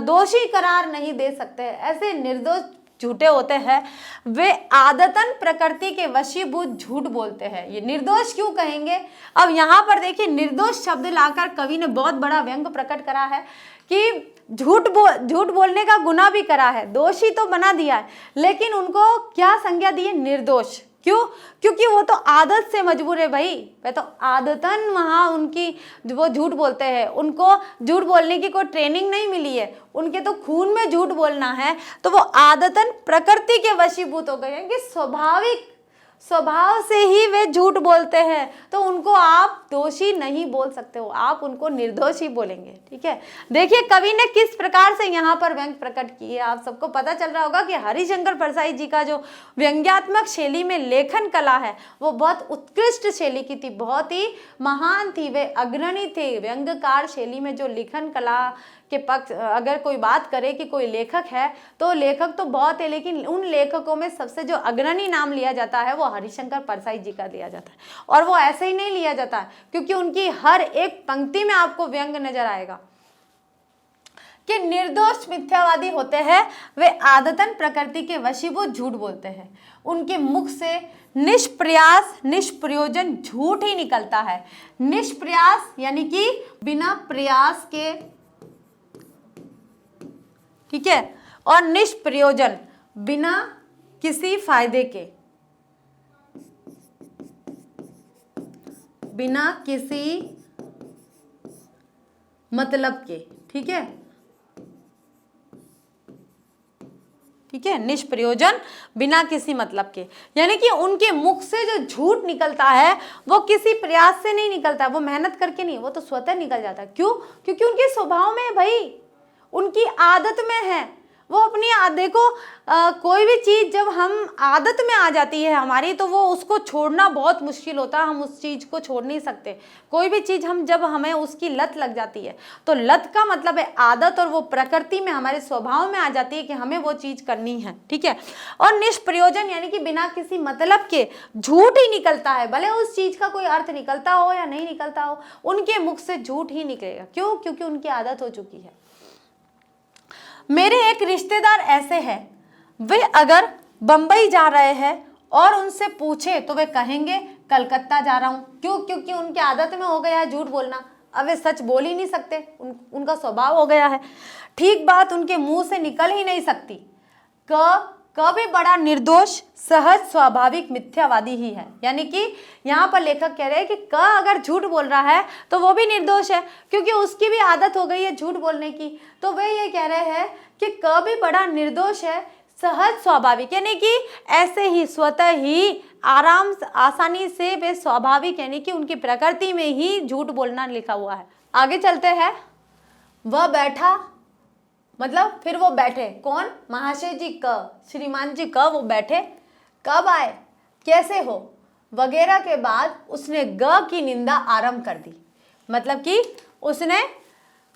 A: दोषी करार नहीं दे सकते, ऐसे निर्दोष झूठे होते हैं। वे आदतन प्रकृति के वशीभूत झूठ बोलते हैं। ये निर्दोष क्यों कहेंगे? अब यहाँ पर देखिए, निर्दोष शब्द लाकर कवि ने बहुत बड़ा व्यंग प्रकट करा है कि झूठ बोलने का गुनाह भी करा है, दोषी तो बना दिया है, लेकिन उनको क्या संज्ञा दी है? निर्दोष। क्यों? क्योंकि वो तो आदत से मजबूर है भाई, वे तो आदतन वहाँ उनकी वो झूठ बोलते हैं, उनको झूठ बोलने की कोई ट्रेनिंग नहीं मिली है, उनके तो खून में झूठ बोलना है, तो वो आदतन प्रकृति के वशीभूत हो गए हैं कि स्वाभाविक स्वभाव से ही वे झूठ बोलते हैं। तो उनको आप दोषी नहीं बोल सकते हो, आप उनको निर्दोष ही बोलेंगे। ठीक है, देखिए कवि ने किस प्रकार से यहाँ पर व्यंग प्रकट की है। आप सबको पता चल रहा होगा कि हरिशंकर परसाई जी का जो व्यंग्यात्मक शैली में लेखन कला है वो बहुत उत्कृष्ट शैली की थी, बहुत ही महान थी, वे अग्रणी थे। व्यंग्यकार शैली में जो लेखन कला के पक्ष अगर कोई बात करे कि कोई लेखक है तो लेखक तो बहुत है, लेकिन उन लेखकों में सबसे जो अग्रणी नाम लिया जाता है वो हरिशंकर परसाई जी का लिया जाता है। और वो ऐसे ही नहीं लिया जाता है, क्योंकि उनकी हर एक पंक्ति में आपको व्यंग नजर आएगा कि निर्दोष मिथ्यावादी होते हैं, वे आदतन प्रकृति के वशीभूत झूठ बोलते हैं। उनके मुख से निष्प्रयास निष्प्रयोजन झूठ ही निकलता है। निष्प्रयास यानी कि बिना प्रयास के, ठीक है, और निष्प्रयोजन बिना किसी फायदे के, बिना किसी मतलब के। ठीक है, ठीक है, निष्प्रयोजन बिना किसी मतलब के, यानी कि उनके मुख से जो झूठ निकलता है वो किसी प्रयास से नहीं निकलता, वो मेहनत करके नहीं, वो तो स्वतः निकल जाता है। क्यों? क्योंकि उनके स्वभाव में है भाई, उनकी आदत में है। वो अपनी देखो कोई भी चीज़ जब हम आदत में आ जाती है हमारी, तो वो उसको छोड़ना बहुत मुश्किल होता है, हम उस चीज़ को छोड़ नहीं सकते। कोई भी चीज़ हम जब हमें उसकी लत लग जाती है, तो लत का मतलब है आदत, और वो प्रकृति में हमारे स्वभाव में आ जाती है कि हमें वो चीज़ करनी है। ठीक है, और निष्प्रयोजन यानी कि बिना किसी मतलब के झूठ ही निकलता है, भले उस चीज़ का कोई अर्थ निकलता हो या नहीं निकलता हो, उनके मुख से झूठ ही निकलेगा। क्यों? क्योंकि उनकी आदत हो चुकी है। मेरे एक रिश्तेदार ऐसे हैं, वे अगर बंबई जा रहे हैं और उनसे पूछे तो वे कहेंगे कलकत्ता जा रहा हूँ। क्यों? क्योंकि उनकी आदत में हो गया है झूठ बोलना, अब वे सच बोल ही नहीं सकते, उनका स्वभाव हो गया है। ठीक बात उनके मुंह से निकल ही नहीं सकती। कभी बड़ा निर्दोष सहज स्वाभाविक मिथ्यावादी ही है। यानी कि यहाँ पर लेखक कह रहे हैं कि अगर झूठ बोल रहा है तो वो भी निर्दोष है, क्योंकि उसकी भी आदत हो गई है झूठ बोलने की। तो वे ये कह रहे हैं कि भी बड़ा निर्दोष है, सहज स्वाभाविक, यानी कि ऐसे ही स्वतः ही आराम आसानी से वे स्वाभाविक, यानी कि उनकी प्रकृति में ही झूठ बोलना लिखा हुआ है। आगे चलते हैं। वह बैठा मतलब फिर वो बैठे, कौन? महाशय जी श्रीमान जी वो बैठे, कब आए, कैसे हो वगैरह के बाद उसने की निंदा आरंभ कर दी। मतलब कि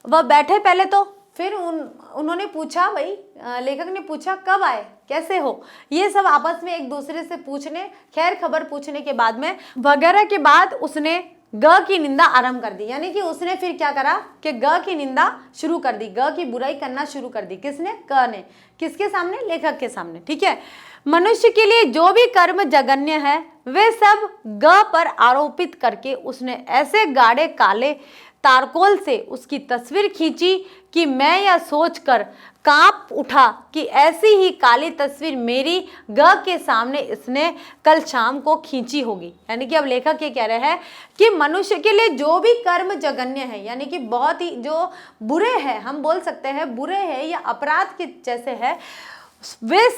A: वह बैठे पहले, तो फिर उन्होंने पूछा, भाई लेखक ने पूछा कब आए, कैसे हो, ये सब आपस में एक दूसरे से पूछने, खैर खबर पूछने के बाद में वगैरह के बाद उसने की निंदा आरंभ कर दी। यानी कि उसने फिर क्या करा कि की निंदा शुरू कर दी, की बुराई करना शुरू कर दी। किसने? ने। किसके सामने? लेखक के सामने। ठीक है, मनुष्य के लिए जो भी कर्म जघन्य है वे सब पर आरोपित करके उसने ऐसे गाढ़े काले तारकोल से उसकी तस्वीर खींची कि मैं यह सोचकर कांप उठा कि ऐसी ही काली तस्वीर मेरी ग के सामने इसने कल शाम को खींची होगी। यानी कि अब लेखक ये कह रहे हैं कि मनुष्य के लिए जो भी कर्म जघन्य है, यानी कि बहुत ही जो बुरे हैं, हम बोल सकते हैं बुरे हैं या अपराध के जैसे है, वे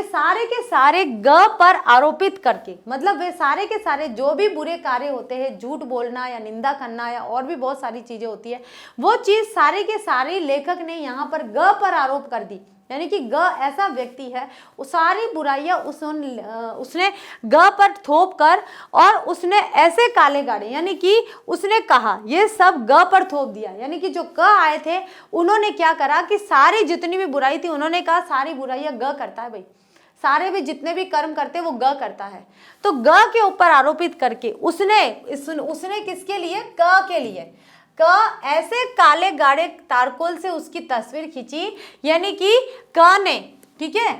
A: सारे के सारे ग पर आरोपित करके, मतलब वे सारे के सारे जो भी बुरे कार्य होते हैं, झूठ बोलना या निंदा करना या और भी बहुत सारी चीजें होती है, वो चीज सारे के सारे लेखक ने यहाँ पर ग पर आरोप कर दी। यानी कि ग ऐसा व्यक्ति है, वो सारी बुराइयां उसने ग पर थोप कर और उसने ऐसे काले गाड़े, यानी कि उसने कहा ये सब ग पर थोप दिया। यानी कि जो ग आए थे उन्होंने क्या करा कि सारी जितनी भी बुराई थी उन्होंने कहा सारी बुराइयां ग करता है भाई, सारे भी जितने भी कर्म करते वो ग करता है। तो ग के ऊपर आरोपित करके उसने किसके लिए, क के लिए, क ऐसे काले गाढ़े तारकोल से उसकी तस्वीर खींची। यानी कि क ने, ठीक है,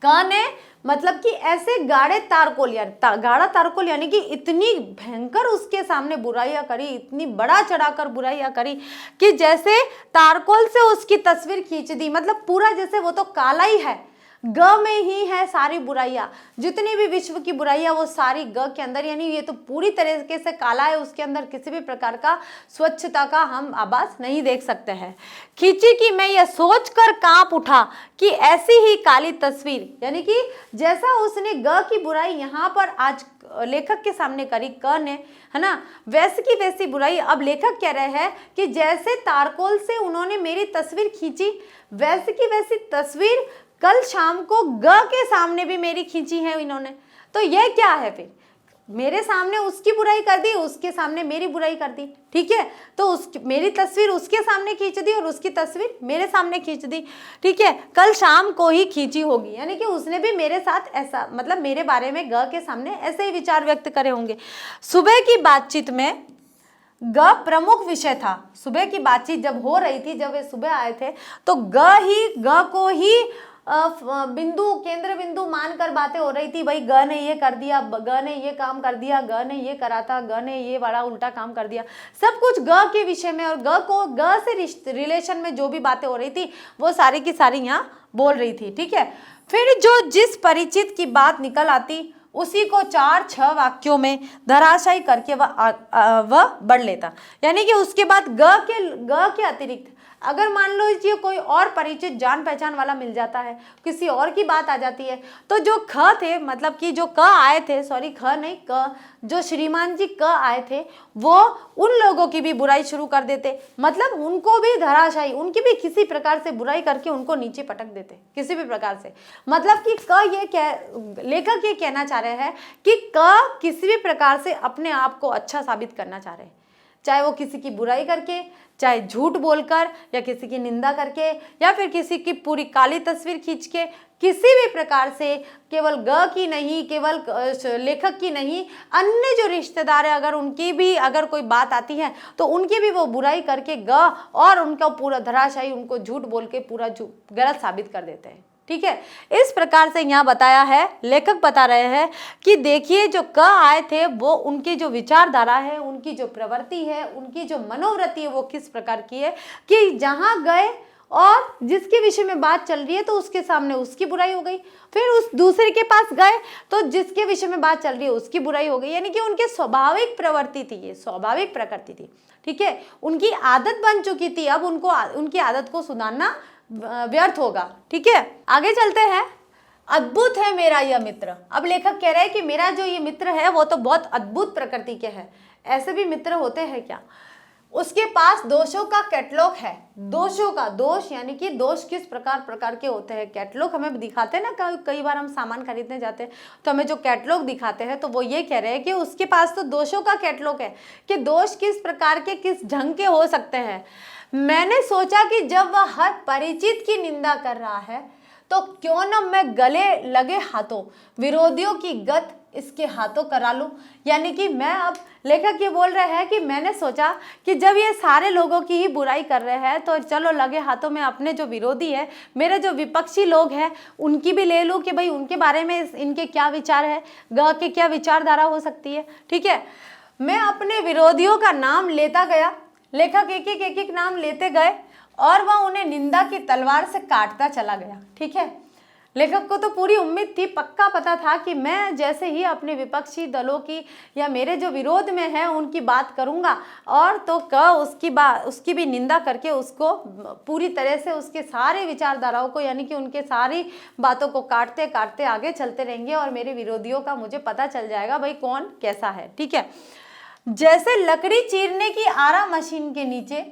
A: क ने मतलब कि ऐसे गाढ़े तारकोल गाढ़ा तारकोल यानी कि इतनी भयंकर उसके सामने बुराइयां करी, इतनी बड़ा चढ़ाकर बुराइयां करी कि जैसे तारकोल से उसकी तस्वीर खींच दी। मतलब पूरा जैसे वो तो काला ही है, ग में ही है सारी बुराइयां, जितनी भी विश्व की बुराइयां वो सारी ग के अंदर, यानी ये तो पूरी तरीके से काला है, उसके अंदर किसी भी प्रकार का स्वच्छता का हम आभास नहीं देख सकते हैं। खींची कि मैं यह सोचकर कांप उठा कि ऐसी ही काली तस्वीर, यानी कि जैसा उसने ग की बुराई यहाँ पर आज लेखक के सामने करी क ने, है ना, वैसी की वैसी बुराई अब लेखक कह रहे हैं कि जैसे तारकोल से उन्होंने मेरी तस्वीर खींची, वैसी की वैसी तस्वीर कल शाम को ग के सामने भी मेरी खींची है इन्होंने। तो ये क्या है, फिर मेरे सामने उसकी बुराई कर दी, उसके सामने मेरी बुराई कर दी, ठीक है। तो मेरी तस्वीर उसके सामने खींच दी और उसकी तस्वीर मेरे सामने खींच दी, ठीक है, कल शाम को ही खींची होगी। यानी कि उसने भी मेरे साथ ऐसा, मतलब मेरे बारे में ग के सामने ऐसे ही विचार व्यक्त करे होंगे। सुबह की बातचीत में ग प्रमुख विषय था। सुबह की बातचीत जब हो रही थी, जब वे सुबह आए थे, तो ग को ही केंद्र बिंदु मानकर बातें हो रही थी। भाई ग ने ये कर दिया, ग ने ये काम कर दिया, ग ने ये करा था, ग ने ये बड़ा उल्टा काम कर दिया, सब कुछ ग के विषय में। और ग से रिलेशन में जो भी बातें हो रही थी वो सारी की सारी यहाँ बोल रही थी, ठीक है। फिर जो जिस परिचित की बात निकल आती उसी को 4-6 वाक्यों में धराशायी करके वह बढ़ लेता। यानी कि उसके बाद ग के अतिरिक्त अगर मान लो ये कोई और परिचित जान पहचान वाला मिल जाता है, किसी और की बात आ जाती है, तो जो ख थे, मतलब कि जो क आए थे, सॉरी ख नहीं क, जो श्रीमान जी क आए थे, वो उन लोगों की भी बुराई शुरू कर देते। मतलब उनको भी धराशायी, उनकी भी किसी प्रकार से बुराई करके उनको नीचे पटक देते, किसी भी प्रकार से। मतलब कि लेखक ये कहना चाह रहे हैं कि क किसी भी प्रकार से अपने आप को अच्छा साबित करना चाह रहे हैं, चाहे वो किसी की बुराई करके, चाहे झूठ बोलकर, या किसी की निंदा करके, या फिर किसी की पूरी काली तस्वीर खींच के, किसी भी प्रकार से, केवल ग की नहीं, केवल लेखक की नहीं, अन्य जो रिश्तेदार है अगर उनकी भी अगर कोई बात आती है तो उनकी भी वो बुराई करके ग और उनका पूरा धराशायी, उनको झूठ बोल के पूरा गलत साबित कर देते हैं, ठीक है। इस प्रकार से यहाँ बताया है, लेखक बता रहे हैं कि देखिए जो क आए थे वो उनकी जो विचारधारा है, उनकी जो प्रवृत्ति है, उनकी जो मनोवृत्ति है वो किस प्रकार की है कि जहाँ गए और जिसके विषय में बात चल रही है तो उसके सामने उसकी बुराई हो गई, फिर उस दूसरे के पास गए तो जिसके विषय में बात चल रही है उसकी बुराई हो गई। यानी कि उनके स्वाभाविक प्रवृत्ति थी, ये स्वाभाविक प्रकृति थी, ठीक है, उनकी आदत बन चुकी थी। अब उनको उनकी आदत को सुधारना व्यर्थ होगा, ठीक है। आगे चलते हैं। अद्भुत है मेरा यह मित्र। अब लेखक कह रहे हैं कि मेरा जो ये मित्र है वो तो बहुत अद्भुत प्रकृति के है। ऐसे भी मित्र होते हैं क्या? उसके पास दोषों का कैटलॉग है। दोषों का, दोष यानी कि दोष किस प्रकार के होते हैं, कैटलॉग हमें दिखाते हैं ना। कई बार हम सामान खरीदने जाते हैं तो हमें जो कैटलॉग दिखाते हैं तो वो ये कह रहे हैं कि उसके पास तो दोषों का कैटलॉग है कि दोष किस प्रकार के, किस ढंग के हो सकते हैं। मैंने सोचा कि जब वह हर परिचित की निंदा कर रहा है तो क्यों न मैं गले लगे हाथों विरोधियों की गत इसके हाथों करा लूं। यानी कि मैं, अब लेखक ये बोल रहे हैं कि मैंने सोचा कि जब ये सारे लोगों की ही बुराई कर रहे हैं तो चलो लगे हाथों में अपने जो विरोधी है, मेरे जो विपक्षी लोग हैं, उनकी भी ले लूं कि भाई उनके बारे में इनके क्या विचार है, ग के क्या विचारधारा हो सकती है, ठीक है। मैं अपने विरोधियों का नाम लेता गया। लेखक एक एक नाम लेते गए और वह उन्हें निंदा की तलवार से काटता चला गया। ठीक है, लेखक को तो पूरी उम्मीद थी, पक्का पता था कि मैं जैसे ही अपने विपक्षी दलों की या मेरे जो विरोध में है उनकी बात करूंगा और तो उसकी भी निंदा करके उसको पूरी तरह से उसके सारे विचारधाराओं को यानी कि उनके सारी बातों को काटते काटते आगे चलते रहेंगे और मेरे विरोधियों का मुझे पता चल जाएगा भाई कौन कैसा है। ठीक है, जैसे लकड़ी चीरने की आरा मशीन के नीचे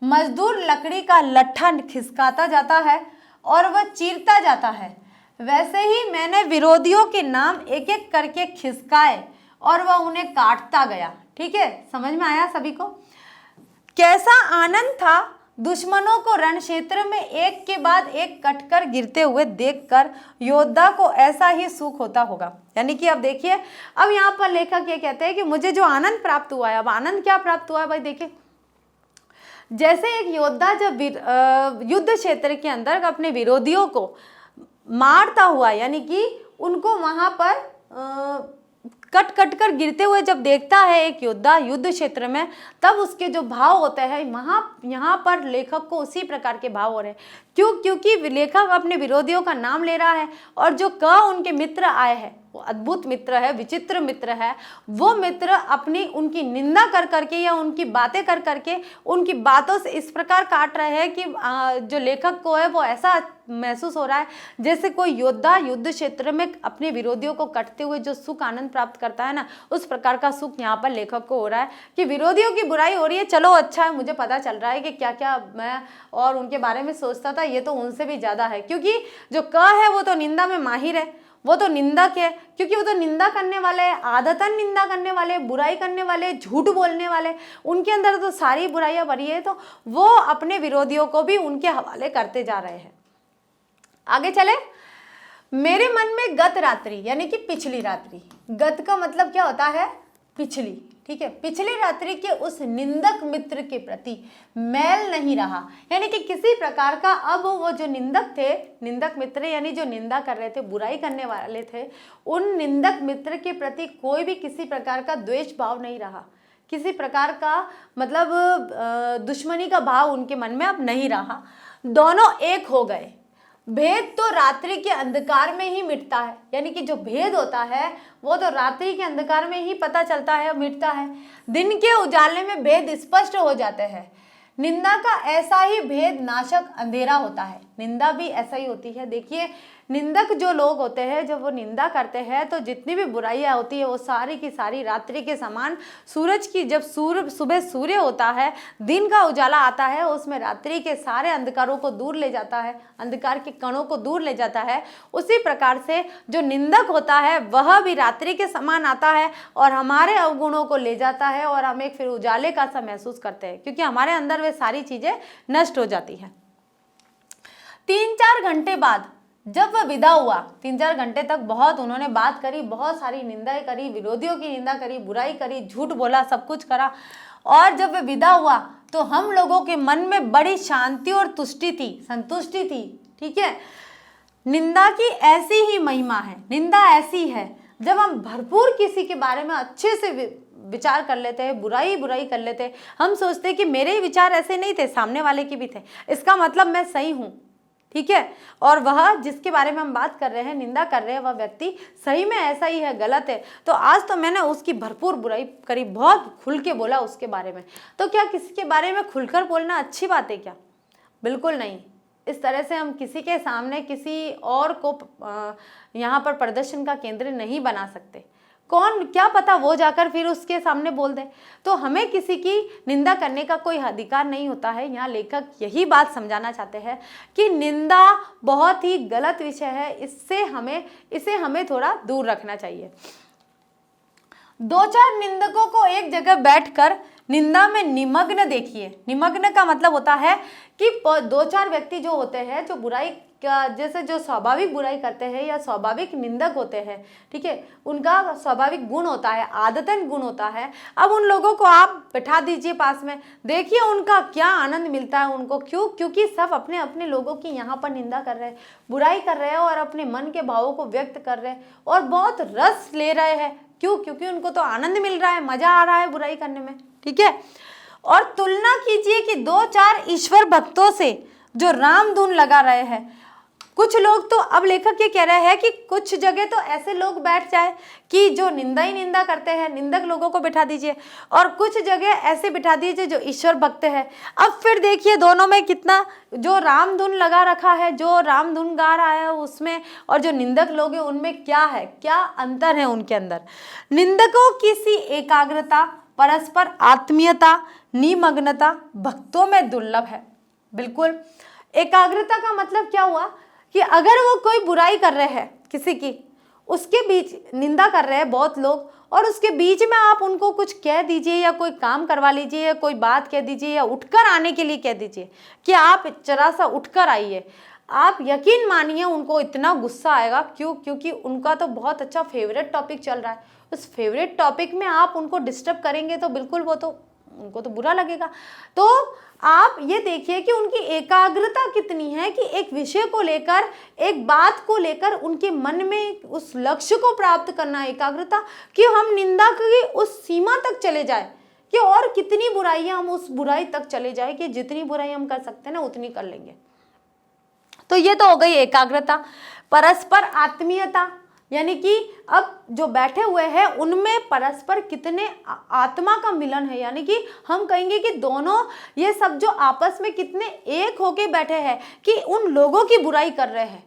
A: मजदूर लकड़ी का लट्ठा खिसकाता जाता है और वह चीरता जाता है, वैसे ही मैंने विरोधियों के नाम एक एक करके खिसकाए और वह उन्हें काटता गया। ठीक है, समझ में आया सभी को? कैसा आनंद था दुश्मनों को रण क्षेत्र में एक के बाद एक कटकर गिरते हुए देखकर, योद्धा को ऐसा ही सुख होता होगा। यानी कि अब देखिए, अब यहाँ पर लेखक ये कहते हैं कि मुझे जो आनंद प्राप्त हुआ है, अब आनंद क्या प्राप्त हुआ है भाई? देखिए, जैसे एक योद्धा जब युद्ध क्षेत्र के अंदर अपने विरोधियों को मारता हुआ यानी कि उनको वहां पर कट कट कर गिरते हुए जब देखता है एक योद्धा युद्ध क्षेत्र में, तब उसके जो भाव होते हैं यहाँ पर लेखक को उसी प्रकार के भाव हो रहे हैं। क्यों? क्योंकि लेखक अपने विरोधियों का नाम ले रहा है और जो उनके मित्र आए हैं वो अद्भुत मित्र है, विचित्र मित्र है, वो मित्र अपनी उनकी निंदा कर करके या उनकी बातें कर करके उनकी बातों से इस प्रकार काट रहे हैं कि जो लेखक को है वो ऐसा महसूस हो रहा है जैसे कोई योद्धा युद्ध क्षेत्र में अपने विरोधियों को कटते हुए जो सुख आनंद प्राप्त करता है ना, उस प्रकार का सुख यहाँ पर लेखक को हो रहा है कि विरोधियों की बुराई हो रही है, चलो अच्छा है, मुझे पता चल रहा है कि क्या क्या मैं और उनके बारे में सोचता था, ये तो उनसे भी ज्यादा है। क्योंकि जो है वो तो निंदा में माहिर है, वो तो निंदक है, क्योंकि वो तो निंदा करने वाले, आदतन निंदा करने वाले, बुराई करने वाले, झूठ बोलने वाले, उनके अंदर तो सारी बुराइयां भरी है, तो वो अपने विरोधियों को भी उनके हवाले करते जा रहे हैं। आगे चले, मेरे मन में गत रात्रि यानी कि पिछली रात्रि, गत का मतलब क्या होता है? पिछली। ठीक है, पिछली रात्रि के उस निंदक मित्र के प्रति मैल नहीं रहा, यानी कि किसी प्रकार का अब वो जो निंदक थे, निंदक मित्र यानी जो निंदा कर रहे थे, बुराई करने वाले थे, उन निंदक मित्र के प्रति कोई भी किसी प्रकार का द्वेष भाव नहीं रहा, किसी प्रकार का मतलब दुश्मनी का भाव उनके मन में अब नहीं रहा। दोनों एक हो गए। भेद तो रात्रि के अंधकार में ही मिटता है, यानी कि जो भेद होता है वो तो रात्रि के अंधकार में ही पता चलता है और मिटता है, दिन के उजाले में भेद स्पष्ट हो जाते हैं। निंदा का ऐसा ही भेद नाशक अंधेरा होता है, निंदा भी ऐसा ही होती है। देखिए, निंदक जो लोग होते हैं जब वो निंदा करते हैं तो जितनी भी बुराइयां होती है वो सारी की सारी रात्रि के समान, सूरज की जब सुबह सूर्य होता है, दिन का उजाला आता है, उसमें रात्रि के सारे अंधकारों को दूर ले जाता है, अंधकार के कणों को दूर ले जाता है। उसी प्रकार से जो निंदक होता है वह भी रात्रि के समान आता है और हमारे अवगुणों को ले जाता है और हम एक फिर उजाले का सा महसूस करते हैं, क्योंकि हमारे अंदर वे सारी चीजें नष्ट हो जाती है। 3-4 घंटे बाद जब वह विदा हुआ, 3-4 घंटे तक बहुत उन्होंने बात करी, बहुत सारी निंदाएं करी, विरोधियों की निंदा करी, बुराई करी, झूठ बोला, सब कुछ करा, और जब वह विदा हुआ तो हम लोगों के मन में बड़ी शांति और तुष्टि थी, संतुष्टि थी। ठीक है, निंदा की ऐसी ही महिमा है, निंदा ऐसी है जब हम भरपूर किसी के बारे में अच्छे से विचार कर लेते हैं, बुराई कर लेते हैं, हम सोचते हैं कि मेरे ही विचार ऐसे नहीं थे, सामने वाले के भी थे, इसका मतलब मैं सही हूं। ठीक है, और वह जिसके बारे में हम बात कर रहे हैं, निंदा कर रहे हैं, वह व्यक्ति सही में ऐसा ही है, गलत है, तो आज तो मैंने उसकी भरपूर बुराई करी, बहुत खुल के बोला उसके बारे में। तो क्या किसी के बारे में खुलकर बोलना अच्छी बात है क्या? बिल्कुल नहीं। इस तरह से हम किसी के सामने किसी और को यहाँ पर प्रदर्शन का केंद्र नहीं बना सकते। कौन, क्या पता वो जाकर फिर उसके सामने बोल दे, तो हमें किसी की निंदा करने का कोई अधिकार नहीं होता है। यहाँ लेखक यही बात समझाना चाहते हैं कि निंदा बहुत ही गलत विषय है, इसे हमें थोड़ा दूर रखना चाहिए। 2-4 निंदकों को एक जगह बैठकर निंदा में निमग्न देखिए। निमग्न का मतलब होता है कि 2-4 व्यक्ति जो होते हैं, जो बुराई का जैसे जो स्वाभाविक बुराई करते हैं या स्वाभाविक निंदक होते हैं, ठीक है, उनका स्वाभाविक गुण होता है, आदतन गुण होता है। अब उन लोगों को आप बैठा दीजिए पास में, देखिए उनका क्या आनंद मिलता है उनको। क्यों? क्योंकि सब अपने अपने लोगों की यहाँ पर निंदा कर रहे हैं, बुराई कर रहे हैं और अपने मन के भावों को व्यक्त कर रहे हैं और बहुत रस ले रहे हैं। क्यों? क्योंकि उनको तो आनंद मिल रहा है, मजा आ रहा है बुराई करने में, ठीक है। और तुलना कीजिए कि 2-4 ईश्वर भक्तों से जो राम धुन लगा रहे हैं। कुछ लोग तो, अब लेखक ये कह रहे हैं कि कुछ जगह तो ऐसे लोग बैठ जाए कि जो निंदा ही निंदा करते हैं, निंदक लोगों को बिठा दीजिए, और कुछ जगह ऐसे बिठा दीजिए जो ईश्वर भक्त है। अब फिर देखिए दोनों में कितना, जो राम धुन लगा रखा है, जो राम धुन गा रहा है उसमें, और जो निंदक लोग हैं उनमें क्या है, क्या अंतर है उनके अंदर। निंदकों की सी एकाग्रता, परस्पर आत्मीयता, निमग्नता भक्तों में दुर्लभ है। बिल्कुल, एकाग्रता का मतलब क्या हुआ कि अगर वो कोई बुराई कर रहे हैं किसी की, उसके बीच निंदा कर रहे हैं बहुत लोग, और उसके बीच में आप उनको कुछ कह दीजिए या कोई काम करवा लीजिए या कोई बात कह दीजिए या उठकर आने के लिए कह दीजिए कि आप जरा सा उठकर आइए, आप यकीन मानिए उनको इतना गुस्सा आएगा। क्यों? क्योंकि उनका तो बहुत अच्छा फेवरेट टॉपिक चल रहा है, उस फेवरेट टॉपिक में आप उनको डिस्टर्ब करेंगे तो बिल्कुल वो तो, उनको तो बुरा लगेगा। तो आप ये देखिए कि उनकी एकाग्रता कितनी है कि एक विषय को लेकर, एक बात को लेकर उनके मन में उस लक्ष्य को प्राप्त करना, एकाग्रता कि हम निंदा की उस सीमा तक चले जाए कि और कितनी बुराइयां, हम उस बुराई तक चले जाए कि जितनी बुराई हम कर सकते हैं ना उतनी कर लेंगे। तो ये तो हो गई एकाग्रता। परस्पर आत्मीयता, यानी कि अब जो बैठे हुए हैं उनमें परस्पर कितने आत्मा का मिलन है, यानी कि हम कहेंगे कि दोनों ये सब जो आपस में कितने एक होके बैठे हैं कि उन लोगों की बुराई कर रहे हैं,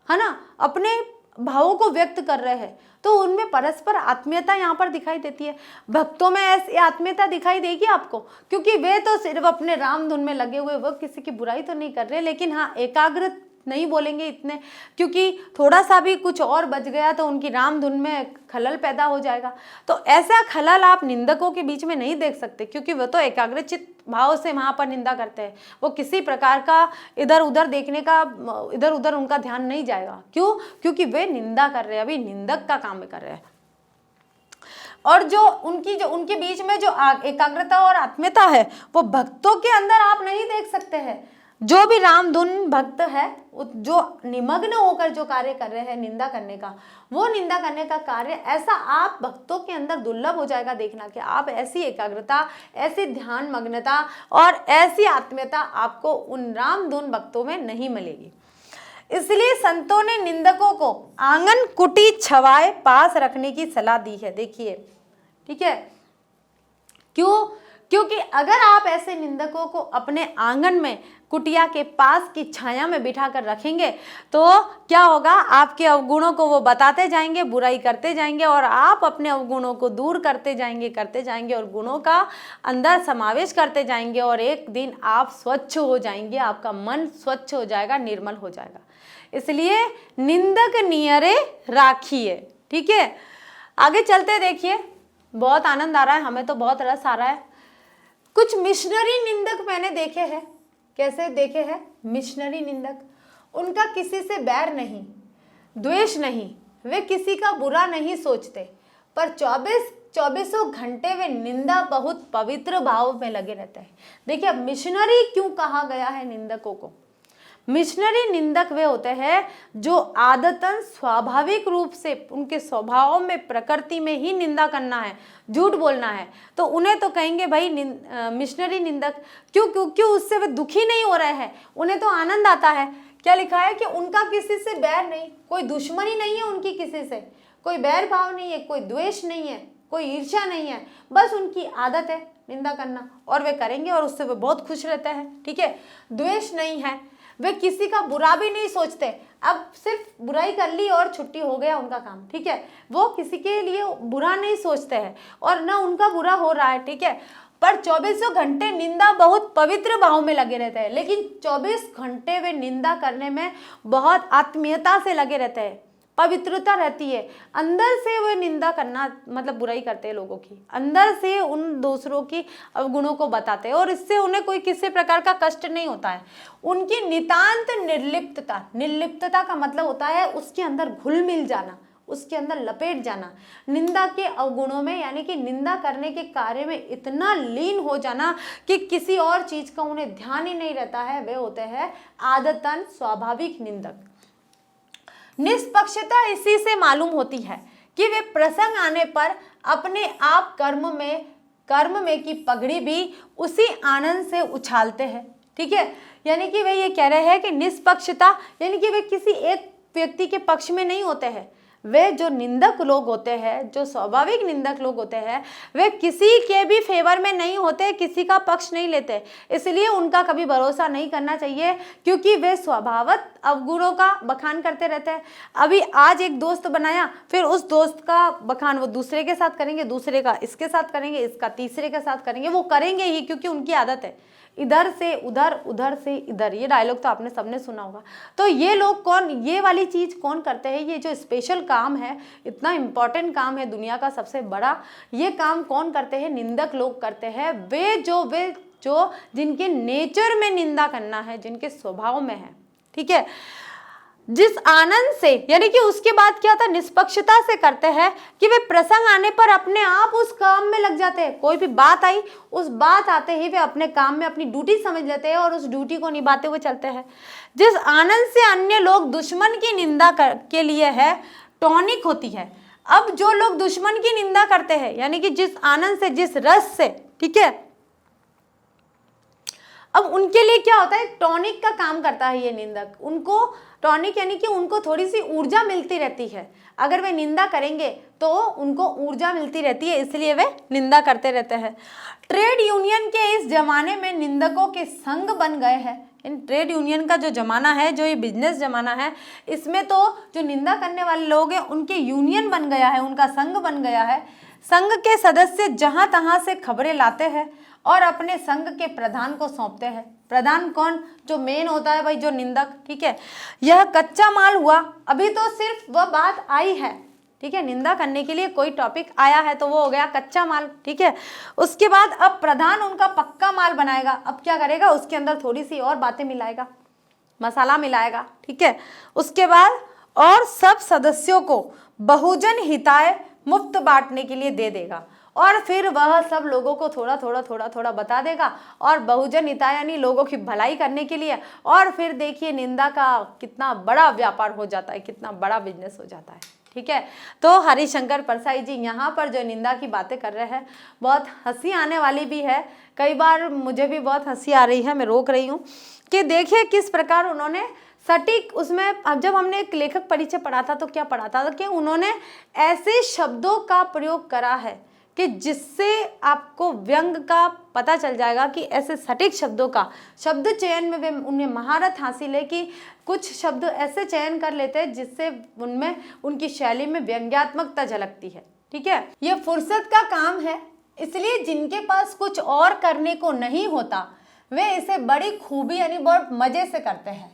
A: है ना, अपने भावों को व्यक्त कर रहे हैं, तो उनमें परस्पर आत्मीयता यहाँ पर दिखाई देती है। भक्तों में ऐसी आत्मीयता दिखाई देगी आपको, क्योंकि वे तो सिर्फ अपने राम धुन में लगे हुए, वो किसी की बुराई तो नहीं कर रहे, लेकिन हाँ एकाग्र नहीं बोलेंगे इतने, क्योंकि थोड़ा सा भी कुछ और बच गया तो उनकी राम धुन में खलल पैदा हो जाएगा। तो ऐसा खलल आप निंदकों के बीच में नहीं देख सकते, क्योंकि वो तो एकाग्रचित भाव से वहाँ पर निंदा करते हैं, वो किसी प्रकार का इधर उधर देखने का, इधर उधर उनका ध्यान नहीं जाएगा। क्यों? क्योंकि वे निंदा कर रहे हैं, अभी निंदक का काम कर रहे हैं। और जो उनके बीच में जो एकाग्रता और आत्मीयता है वो भक्तों के अंदर आप नहीं देख सकते हैं। जो भी रामधुन भक्त है, जो निमग्न होकर जो कार्य कर रहे हैं निंदा करने का, वो निंदा करने का कार्य ऐसा आप भक्तों के अंदर दुर्लभ हो जाएगा देखना, कि आप ऐसी एकाग्रता, ऐसी ध्यान मग्नता और ऐसी आत्मीयता आपको उन रामधुन भक्तों में नहीं मिलेगी। इसलिए संतों ने निंदकों को आंगन कुटी छवाए पास रखने की सलाह दी है। देखिए, ठीक है, क्यों? क्योंकि अगर आप ऐसे निंदकों को अपने आंगन में कुटिया के पास की छाया में बिठा कर रखेंगे तो क्या होगा, आपके अवगुणों को वो बताते जाएंगे, बुराई करते जाएंगे, और आप अपने अवगुणों को दूर करते जाएंगे और गुणों का अंदर समावेश करते जाएंगे, और एक दिन आप स्वच्छ हो जाएंगे, आपका मन स्वच्छ हो जाएगा, निर्मल हो जाएगा। इसलिए निंदक नियरे राखिए। ठीक है, आगे चलते देखिए, बहुत आनंद आ रहा है, हमें तो बहुत रस आ रहा है। कुछ मिशनरी निंदक मैंने देखे हैं। कैसे देखे हैं? मिशनरी निंदक, उनका किसी से बैर नहीं, द्वेष नहीं, वे किसी का बुरा नहीं सोचते, पर 24 घंटे वे निंदा बहुत पवित्र भाव में लगे रहते हैं। देखिए, अब मिशनरी क्यों कहा गया है निंदकों को? मिशनरी निंदक वे होते हैं जो आदतन स्वाभाविक रूप से उनके स्वभाव में, प्रकृति में ही निंदा करना है, झूठ बोलना है, तो उन्हें तो कहेंगे भाई मिशनरी निंदक। क्यों? क्योंकि उससे वे दुखी नहीं हो रहे हैं, उन्हें तो आनंद आता है। क्या लिखा है कि उनका किसी से बैर नहीं, कोई दुश्मनी नहीं है उनकी, किसी से कोई बैर भाव नहीं है, कोई द्वेष नहीं है, कोई ईर्ष्या नहीं है, बस उनकी आदत है निंदा करना, और वे करेंगे और उससे वे बहुत खुश रहते हैं। ठीक है, द्वेष नहीं है, वे किसी का बुरा भी नहीं सोचते, अब सिर्फ बुराई कर ली और छुट्टी हो गया उनका काम। ठीक है, वो किसी के लिए बुरा नहीं सोचते हैं और ना उनका बुरा हो रहा है। ठीक है, पर 24 घंटे निंदा बहुत पवित्र भाव में लगे रहते हैं, लेकिन 24 घंटे वे निंदा करने में बहुत आत्मीयता से लगे रहते हैं, पवित्रता रहती है। अंदर से वे निंदा करना मतलब बुराई करते हैं लोगों की, अंदर से उन दूसरों की अवगुणों को बताते हैं, और इससे उन्हें कोई किसी प्रकार का कष्ट नहीं होता है। उनकी नितांत निर्लिप्तता, निर्लिप्तता का मतलब होता है उसके अंदर घुल मिल जाना, उसके अंदर लपेट जाना, निंदा के अवगुणों में, यानी कि निंदा करने के कार्य में इतना लीन हो जाना कि किसी और चीज का उन्हें ध्यान ही नहीं रहता है। वे होते हैं आदतन स्वाभाविक निंदक। निष्पक्षता इसी से मालूम होती है कि वे प्रसंग आने पर अपने आप कर्म में की पगड़ी भी उसी आनंद से उछालते हैं। ठीक है, यानी कि वे ये कह रहे हैं कि निष्पक्षता, यानी कि वे किसी एक व्यक्ति के पक्ष में नहीं होते हैं। वे जो निंदक लोग होते हैं, जो स्वाभाविक निंदक लोग होते हैं, वे किसी के भी फेवर में नहीं होते, किसी का पक्ष नहीं लेते। इसलिए उनका कभी भरोसा नहीं करना चाहिए, क्योंकि वे स्वभावत अवगुणों का बखान करते रहते हैं। अभी आज एक दोस्त बनाया, फिर उस दोस्त का बखान वो दूसरे के साथ करेंगे, दूसरे का इसके साथ करेंगे, इसका तीसरे के साथ करेंगे। वो करेंगे ही, क्योंकि उनकी आदत है। इधर से उधर, उधर से इधर, ये डायलॉग तो आपने सबने सुना होगा। तो ये लोग कौन, ये वाली चीज कौन करते हैं? ये जो स्पेशल काम है, इतना इंपॉर्टेंट काम है, दुनिया का सबसे बड़ा, ये काम कौन करते हैं? निंदक लोग करते हैं। वे जो जिनके नेचर में निंदा करना है, जिनके स्वभाव में है। ठीक है, जिस आनंद से, यानी कि उसके बाद क्या था, निष्पक्षता से करते हैं कि वे प्रसंग आने पर अपने आप उस काम में लग जाते हैं। कोई भी बात आई, उस बात आते ही वे अपने काम में अपनी ड्यूटी समझ लेते हैं और उस ड्यूटी को निभाते हुए चलते हैं। जिस आनंद से अन्य लोग दुश्मन की निंदा के लिए है टॉनिक होती है। अब जो लोग दुश्मन की निंदा करते हैं, यानी कि जिस आनंद से, जिस रस से, ठीक है, अब उनके लिए क्या होता है, टॉनिक का काम करता है ये निंदक। उनको टॉनिक, यानी कि उनको थोड़ी सी ऊर्जा मिलती रहती है। अगर वे निंदा करेंगे तो उनको ऊर्जा मिलती रहती है, इसलिए वे निंदा करते रहते हैं। ट्रेड यूनियन के इस जमाने में निंदकों के संग बन गए हैं। इन ट्रेड यूनियन का जो जमाना है, जो ये बिजनेस जमाना है, इसमें तो जो निंदा करने वाले लोग हैं उनके यूनियन बन गया है, उनका संघ बन गया है। संघ के सदस्य जहां तहां से खबरें लाते हैं और अपने संघ के प्रधान को सौंपते हैं। प्रधान कौन? जो मेन होता है भाई, जो निंदक। ठीक है, यह कच्चा माल हुआ। अभी तो सिर्फ वह बात आई है, ठीक है, निंदा करने के लिए कोई टॉपिक आया है तो वो हो गया कच्चा माल। ठीक है, उसके बाद अब प्रधान उनका पक्का माल बनाएगा। अब क्या करेगा, उसके अंदर थोड़ी सी और बातें मिलाएगा, मसाला मिलाएगा। ठीक है, उसके बाद और सब सदस्यों को बहुजन हिताय मुफ्त बांटने के लिए दे देगा, और फिर वह सब लोगों को थोड़ा थोड़ा बता देगा, और बहुजन हिताय यानी लोगों की भलाई करने के लिए। और फिर देखिए निंदा का कितना बड़ा व्यापार हो जाता है, कितना बड़ा बिजनेस हो जाता है। ठीक है, तो हरिशंकर परसाई जी यहाँ पर जो निंदा की बातें कर रहे हैं, बहुत हंसी आने वाली भी है। कई बार मुझे भी बहुत हंसी आ रही है, मैं रोक रही हूँ कि देखिए किस प्रकार उन्होंने सटीक, उसमें अब जब हमने एक लेखक परिचय पढ़ा था तो क्या पढ़ा था कि उन्होंने ऐसे शब्दों का प्रयोग करा है कि जिससे आपको व्यंग का पता चल जाएगा कि ऐसे सटीक शब्दों का शब्द चयन में वे उन्हें महारत हासिल है कि कुछ शब्द ऐसे चयन कर लेते हैं जिससे उनमें उनकी शैली में व्यंग्यात्मकता झलकती है। ठीक है, ये फुर्सत का काम है, इसलिए जिनके पास कुछ और करने को नहीं होता वे इसे बड़ी खूबी यानी बहुत मजे से करते हैं।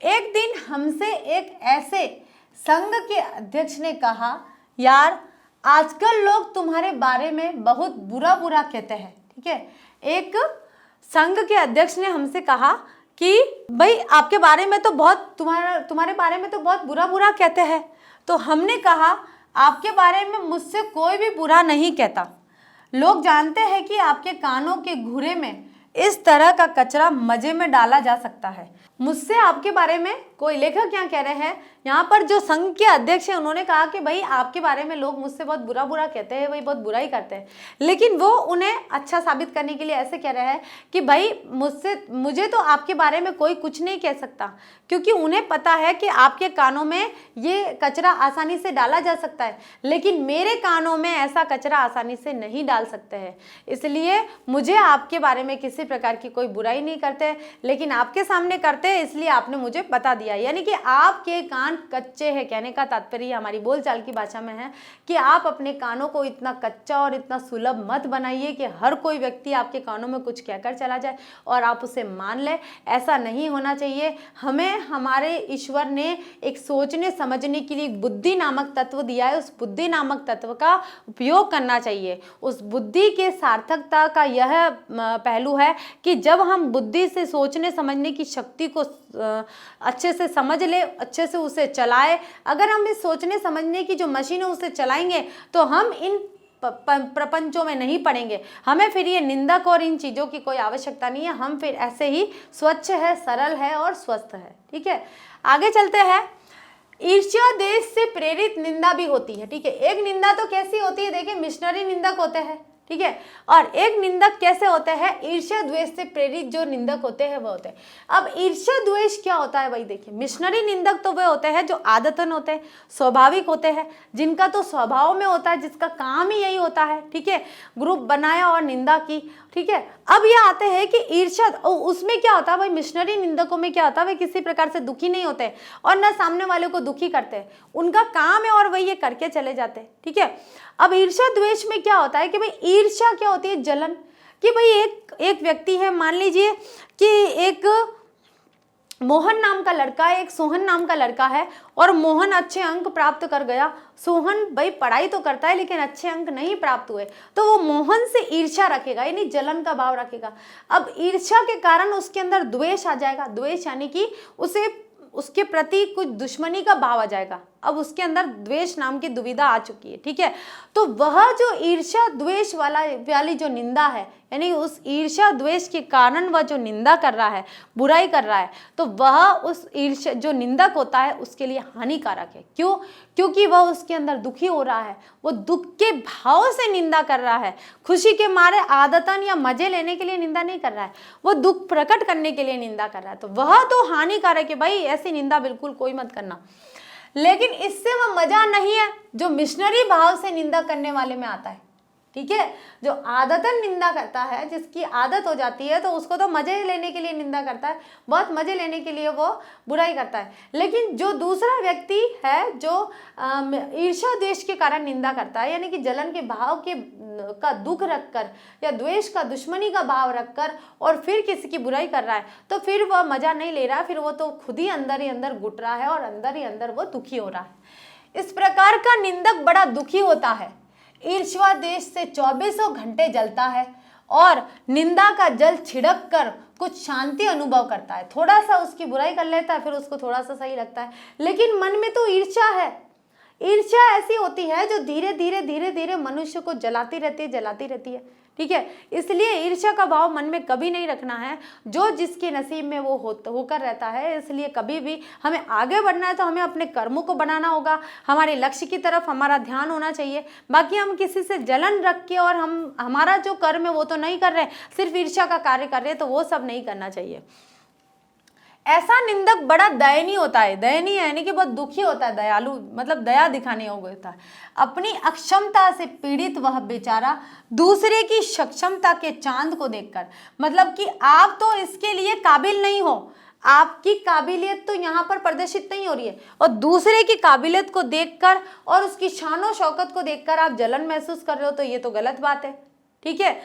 A: एक दिन हमसे एक ऐसे संघ के अध्यक्ष ने कहा, यार आजकल लोग तुम्हारे बारे में बहुत बुरा बुरा कहते हैं। ठीक है, एक संघ के अध्यक्ष ने हमसे कहा कि भाई आपके बारे में तो बहुत, तुम्हारे बारे में तो बहुत बुरा बुरा कहते हैं। तो हमने कहा आपके बारे में मुझसे कोई भी बुरा नहीं कहता। लोग जानते हैं कि आपके कानों के घुरे में इस तरह का कचरा मजे में डाला जा सकता है। मुझसे आपके बारे में कोई लेखक क्या कह रहे हैं, यहाँ पर जो संघ के अध्यक्ष हैं उन्होंने कहा कि भाई आपके बारे में लोग मुझसे बहुत बुरा बुरा कहते हैं, वही बहुत बुरा ही करते हैं, लेकिन वो उन्हें अच्छा साबित करने के लिए ऐसे कह रहे हैं कि भाई मुझे तो आपके बारे में कोई कुछ नहीं कह सकता, क्योंकि उन्हें पता है कि आपके कानों में ये कचरा आसानी से डाला जा सकता है, लेकिन मेरे कानों में ऐसा कचरा आसानी से नहीं डाल सकते हैं। इसलिए मुझे आपके बारे में किसी प्रकार की कोई बुराई नहीं करते, लेकिन आपके सामने करते हैं, इसलिए आपने मुझे बता दिया। यानी कि आपके कान कच्चे हैं, कहने का तात्पर्य हमारी बोलचाल की भाषा में है कि आप अपने कानों को इतना कच्चा और इतना सुलभ मत बनाइए कि हर कोई व्यक्ति आपके कानों में कुछ कहकर चला जाए और आप उसे मान ले। ऐसा नहीं होना चाहिए। हमें हमारे ईश्वर ने एक सोचने समझने के लिए बुद्धि नामक तत्व दिया है, उस बुद्धि नामक तत्व का उपयोग करना चाहिए। उस बुद्धि के सार्थकता का यह पहलू है कि जब हम बुद्धि से सोचने समझने की शक्ति को अच्छे से समझ ले, अच्छे से उसे चलाए, अगर हम इस सोचने समझने की जो मशीन है उसे चलाएंगे तो हम इन प्रपंचों में नहीं पड़ेंगे। हमें फिर ये निंदक और इन चीज़ों की कोई आवश्यकता नहीं है। हम फिर ऐसे ही स्वच्छ है, सरल है और स्वस्थ है। ठीक है, आगे चलते हैं। ईर्ष्या द्वेष से प्रेरित निंदा भी होती है, ठीक है। एक निंदा तो कैसी होती है, देखिए मिशनरी निंदक होते हैं, ठीक है, और एक निंदक कैसे होते हैं, ईर्ष्या द्वेष से प्रेरित जो निंदक होते हैं वो होते हैं। अब ईर्ष्या द्वेष क्या होता है भाई, देखिए मिशनरी निंदक तो वे होते हैं जो आदतन होते हैं, स्वाभाविक होते हैं, जिनका तो स्वभाव में होता है, जिसका काम ही यही होता है, ठीक है, ग्रुप बनाया और निंदा की, ठीक है। अब ये आते हैं कि ईर्ष्या, उसमें क्या होता है भाई, मिशनरी निंदकों में क्या होता है, वे किसी प्रकार से दुखी नहीं होते और न सामने वाले को दुखी करते हैं, उनका काम है और वही ये करके चले जाते हैं, ठीक है। अब ईर्ष्या द्वेष में क्या होता है कि भाई ईर्ष्या क्या होती है, जलन, कि भाई एक व्यक्ति है, मान लीजिए कि एक मोहन नाम का लड़का है, एक सोहन नाम का लड़का है, और मोहन अच्छे अंक प्राप्त कर गया, सोहन भाई पढ़ाई तो करता है लेकिन अच्छे अंक नहीं प्राप्त हुए, तो वो मोहन से ईर्ष्या रखेगा, यानी जलन का भाव रखेगा। अब ईर्ष्या के कारण उसके अंदर द्वेष आ जाएगा, द्वेष यानी कि उसके प्रति कुछ दुश्मनी का भाव आ जाएगा। अब उसके अंदर द्वेष नाम की दुविधा आ चुकी है, ठीक है। तो वह जो ईर्ष्या द्वेष वाली जो निंदा है, यानी उस ईर्ष्या द्वेष के कारण वह जो निंदा कर रहा है, बुराई कर रहा है, तो वह उस ईर्ष्या जो निंदक होता है उसके लिए हानिकारक है। क्यों? क्योंकि वह उसके अंदर दुखी हो रहा है, वो दुख के भाव से निंदा कर रहा है, खुशी के मारे आदतन या मजे लेने के लिए निंदा नहीं कर रहा है, वो दुख प्रकट करने के लिए निंदा कर रहा है, तो वह तो हानिकारक है भाई, ऐसी निंदा बिल्कुल कोई मत करना। लेकिन इससे वह मजा नहीं है जो मिशनरी भाव से निंदा करने वाले में आता है, ठीक है। जो आदतन निंदा करता है, जिसकी आदत हो जाती है, तो उसको तो मजे लेने के लिए निंदा करता है, बहुत मजे लेने के लिए वो बुराई करता है। लेकिन जो दूसरा व्यक्ति है जो ईर्ष्या द्वेष के कारण निंदा करता है, यानी कि जलन के भाव का दुख रखकर या द्वेष का दुश्मनी का भाव रखकर और फिर किसी की बुराई कर रहा है, तो फिर वह मजा नहीं ले रहा, फिर वो तो खुद ही अंदर घुट रहा है और अंदर ही अंदर वो दुखी हो रहा है। इस प्रकार का निंदक बड़ा दुखी होता है, ईर्ष्या द्वेष से 24 घंटे जलता है और निंदा का जल छिड़क कर कुछ शांति अनुभव करता है। थोड़ा सा उसकी बुराई कर लेता है, फिर उसको थोड़ा सा सही लगता है, लेकिन मन में तो ईर्ष्या है। ईर्ष्या ऐसी होती है जो धीरे धीरे मनुष्य को जलाती रहती है, ठीक है। इसलिए ईर्ष्या का भाव मन में कभी नहीं रखना है, जो जिसके नसीब में वो होकर रहता है। इसलिए कभी भी हमें आगे बढ़ना है तो हमें अपने कर्मों को बनाना होगा, हमारे लक्ष्य की तरफ हमारा ध्यान होना चाहिए। बाकी हम किसी से जलन रख के और हमारा जो कर्म है वो तो नहीं कर रहे, सिर्फ ईर्ष्या का कार्य कर रहे हैं, तो वो सब नहीं करना चाहिए। ऐसा निंदक बड़ा दयनीय होता है, दयनीय यानी कि बहुत दुखी होता है, दयालु मतलब दया दिखाने योग्य होता है। अपनी अक्षमता से पीड़ित वह बेचारा दूसरे की सक्षमता के चांद को देखकर, मतलब कि आप तो इसके लिए काबिल नहीं हो, आपकी काबिलियत तो यहाँ पर प्रदर्शित नहीं हो रही है, और दूसरे की काबिलियत को देखकर और उसकी शानो शौकत को देखकर आप जलन महसूस कर रहे हो, तो ये तो गलत बात है, ठीक है।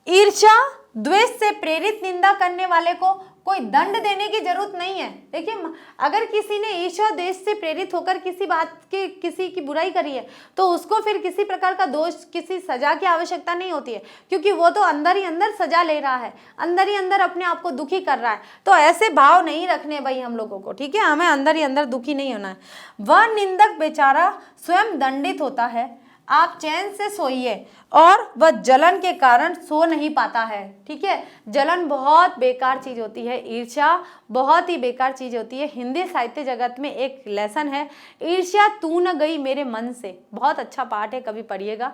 A: ईर्ष्या द्वेष से प्रेरित निंदा करने वाले को कोई दंड देने की जरूरत नहीं है। देखिए, अगर किसी ने ईर्ष्या द्वेष से प्रेरित होकर किसी की बुराई करी है, तो उसको फिर किसी प्रकार का दोष, किसी सजा की आवश्यकता नहीं होती है, क्योंकि वो तो अंदर ही अंदर सजा ले रहा है, अंदर ही अंदर अपने आप को दुखी कर रहा है। तो ऐसे भाव नहीं रखने भाई हम लोगों को, ठीक है, हमें अंदर ही अंदर दुखी नहीं होना है। वह निंदक बेचारा स्वयं दंडित होता है, आप चैन से सोइए, और वह जलन के कारण सो नहीं पाता है, ठीक है। जलन बहुत बेकार चीज होती है, ईर्ष्या बहुत ही बेकार चीज होती है। हिंदी साहित्य जगत में एक लेसन है, ईर्ष्या तू न गई मेरे मन से, बहुत अच्छा पाठ है, कभी पढ़िएगा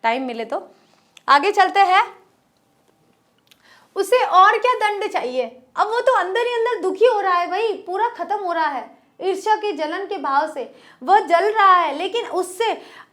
A: टाइम मिले तो। आगे चलते हैं, उसे और क्या दंड चाहिए, अब वो तो अंदर ही अंदर दुखी हो रहा है भाई, पूरा खत्म हो रहा है ईर्ष्या के जलन के भाव से, वह जल रहा है। लेकिन उससे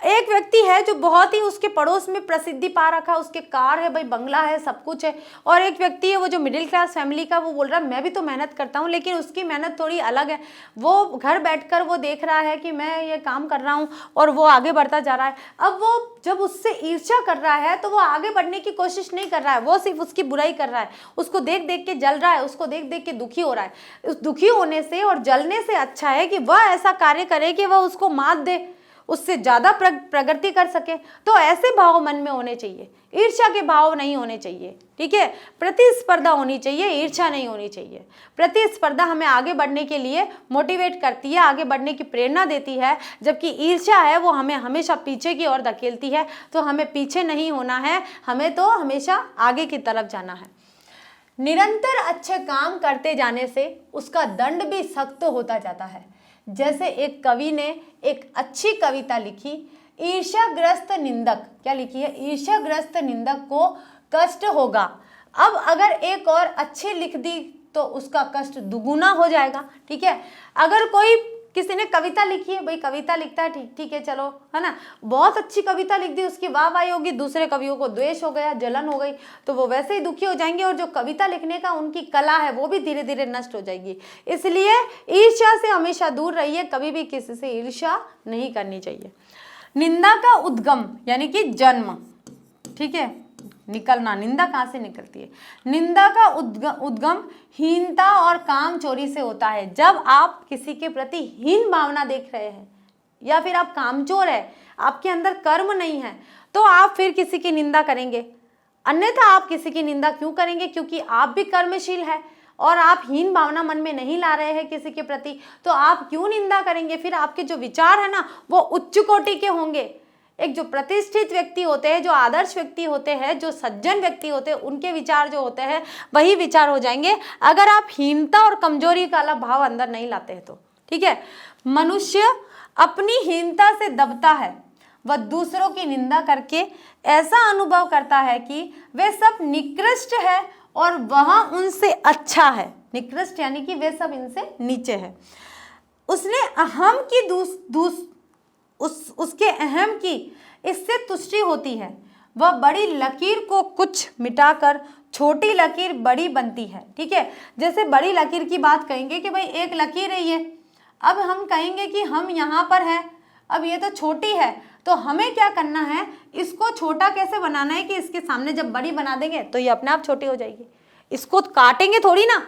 A: एक व्यक्ति है जो बहुत ही उसके पड़ोस में प्रसिद्धि पा रखा है, उसके कार है भाई, बंगला है, सब कुछ है, और एक व्यक्ति है वो जो मिडिल क्लास फैमिली का, वो बोल रहा है मैं भी तो मेहनत करता हूँ, लेकिन उसकी मेहनत थोड़ी अलग है, वो घर बैठकर वो देख रहा है कि मैं ये काम कर रहा हूँ और वो आगे बढ़ता जा रहा है। अब वो जब उससे ईर्ष्या कर रहा है तो वो आगे बढ़ने की कोशिश नहीं कर रहा है, वो सिर्फ उसकी बुराई कर रहा है, उसको देख देख के जल रहा है, उसको देख देख के दुखी हो रहा है। उस दुखी होने से और जलने से अच्छा है कि वह ऐसा कार्य करे कि वह उसको मात दे, उससे ज्यादा प्रगति कर सके। तो ऐसे भाव मन में होने चाहिए, ईर्ष्या के भाव नहीं होने चाहिए, ठीक है। प्रतिस्पर्धा होनी चाहिए, ईर्ष्या नहीं होनी चाहिए। प्रतिस्पर्धा हमें आगे बढ़ने के लिए मोटिवेट करती है, आगे बढ़ने की प्रेरणा देती है, जबकि ईर्ष्या है वो हमें हमेशा पीछे की ओर धकेलती है। तो हमें पीछे नहीं होना है, हमें तो हमेशा आगे की तरफ जाना है। निरंतर अच्छे काम करते जाने से उसका दंड भी सख्त होता जाता है। जैसे एक कवि ने एक अच्छी कविता लिखी, ईर्ष्याग्रस्त निंदक, क्या लिखी है, ईर्ष्याग्रस्त निंदक को कष्ट होगा। अब अगर एक और अच्छी लिख दी तो उसका कष्ट दुगुना हो जाएगा। ठीक है, अगर कोई किसी ने कविता लिखी है, भाई कविता लिखता है, ठीक ठीक है चलो, है ना, बहुत अच्छी कविता लिख दी, उसकी वाहवाही होगी, दूसरे कवियों को द्वेष हो गया, जलन हो गई, तो वो वैसे ही दुखी हो जाएंगे और जो कविता लिखने का उनकी कला है वो भी धीरे धीरे नष्ट हो जाएगी। इसलिए ईर्ष्या से हमेशा दूर रहिए, कभी भी किसी से ईर्ष्या नहीं करनी चाहिए। निंदा का उद्गम यानी कि जन्म, ठीक है, निकलना, निंदा कहाँ से निकलती है, निंदा का उद्गम हीनता और काम चोरी से होता है। जब आप किसी के प्रति हीन भावना देख रहे हैं या फिर आप कामचोर है, आपके अंदर कर्म नहीं है, तो आप फिर किसी की निंदा करेंगे। अन्यथा आप किसी की निंदा क्यों करेंगे, क्योंकि आप भी कर्मशील है और आप हीन भावना मन में नहीं ला रहे हैं किसी के प्रति, तो आप क्यों निंदा करेंगे। फिर आपके जो विचार है ना वो उच्च कोटि के होंगे। एक जो प्रतिष्ठित व्यक्ति होते हैं, जो आदर्श व्यक्ति होते हैं, जो सज्जन व्यक्ति होते हैं, उनके विचार जो होते हैं वही विचार हो जाएंगे, अगर आप हीनता और कमजोरी का अलग भाव अंदर नहीं लाते हैं तो। ठीक है, मनुष्य अपनी हीनता से दबता है, वह दूसरों की निंदा करके ऐसा अनुभव करता है कि वे सब निकृष्ट है और वह उनसे अच्छा है। निकृष्ट यानी कि वे सब इनसे नीचे है। उसने अहम की उसके अहम की इससे तुष्टि होती है। वह बड़ी लकीर को कुछ मिटाकर छोटी लकीर बड़ी बनती है। ठीक है, जैसे बड़ी लकीर की बात कहेंगे कि भाई एक लकीर है ये, अब हम कहेंगे कि हम यहाँ पर हैं, अब ये तो छोटी है, तो हमें क्या करना है, इसको छोटा कैसे बनाना है कि इसके सामने जब बड़ी बना देंगे तो ये अपने आप छोटी हो जाएगी। इसको काटेंगे थोड़ी ना,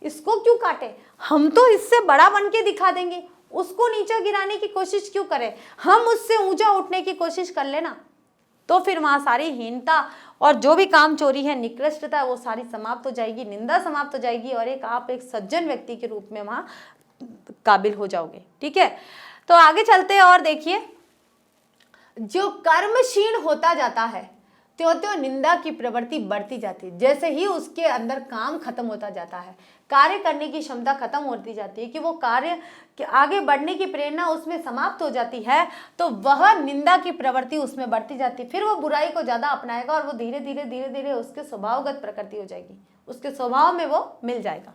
A: इसको क्यों काटे, हम तो इससे बड़ा बन के दिखा देंगे, उसको नीचे गिराने की कोशिश क्यों करें, हम उससे ऊंचा उठने की कोशिश कर लेना। तो फिर वहां सारी हीनता और जो भी काम चोरी है, निकृष्टता, वो सारी समाप्त हो जाएगी, निंदा समाप्त हो जाएगी और आप एक सज्जन व्यक्ति के रूप में वहां काबिल हो जाओगे। ठीक है, तो आगे चलते हैं और देखिए, जो कर्मशील होता जाता है त्यों त्यों निंदा की प्रवृत्ति बढ़ती जाती है। जैसे ही उसके अंदर काम खत्म होता जाता है, कार्य करने की क्षमता खत्म होती जाती है, कि वो कार्य के आगे बढ़ने की प्रेरणा उसमें समाप्त हो जाती है, तो वह निंदा की प्रवृत्ति उसमें बढ़ती जाती है। फिर वो बुराई को ज्यादा अपनाएगा और वो धीरे धीरे उसके स्वभावगत प्रकृति हो जाएगी, उसके स्वभाव में वो मिल जाएगा।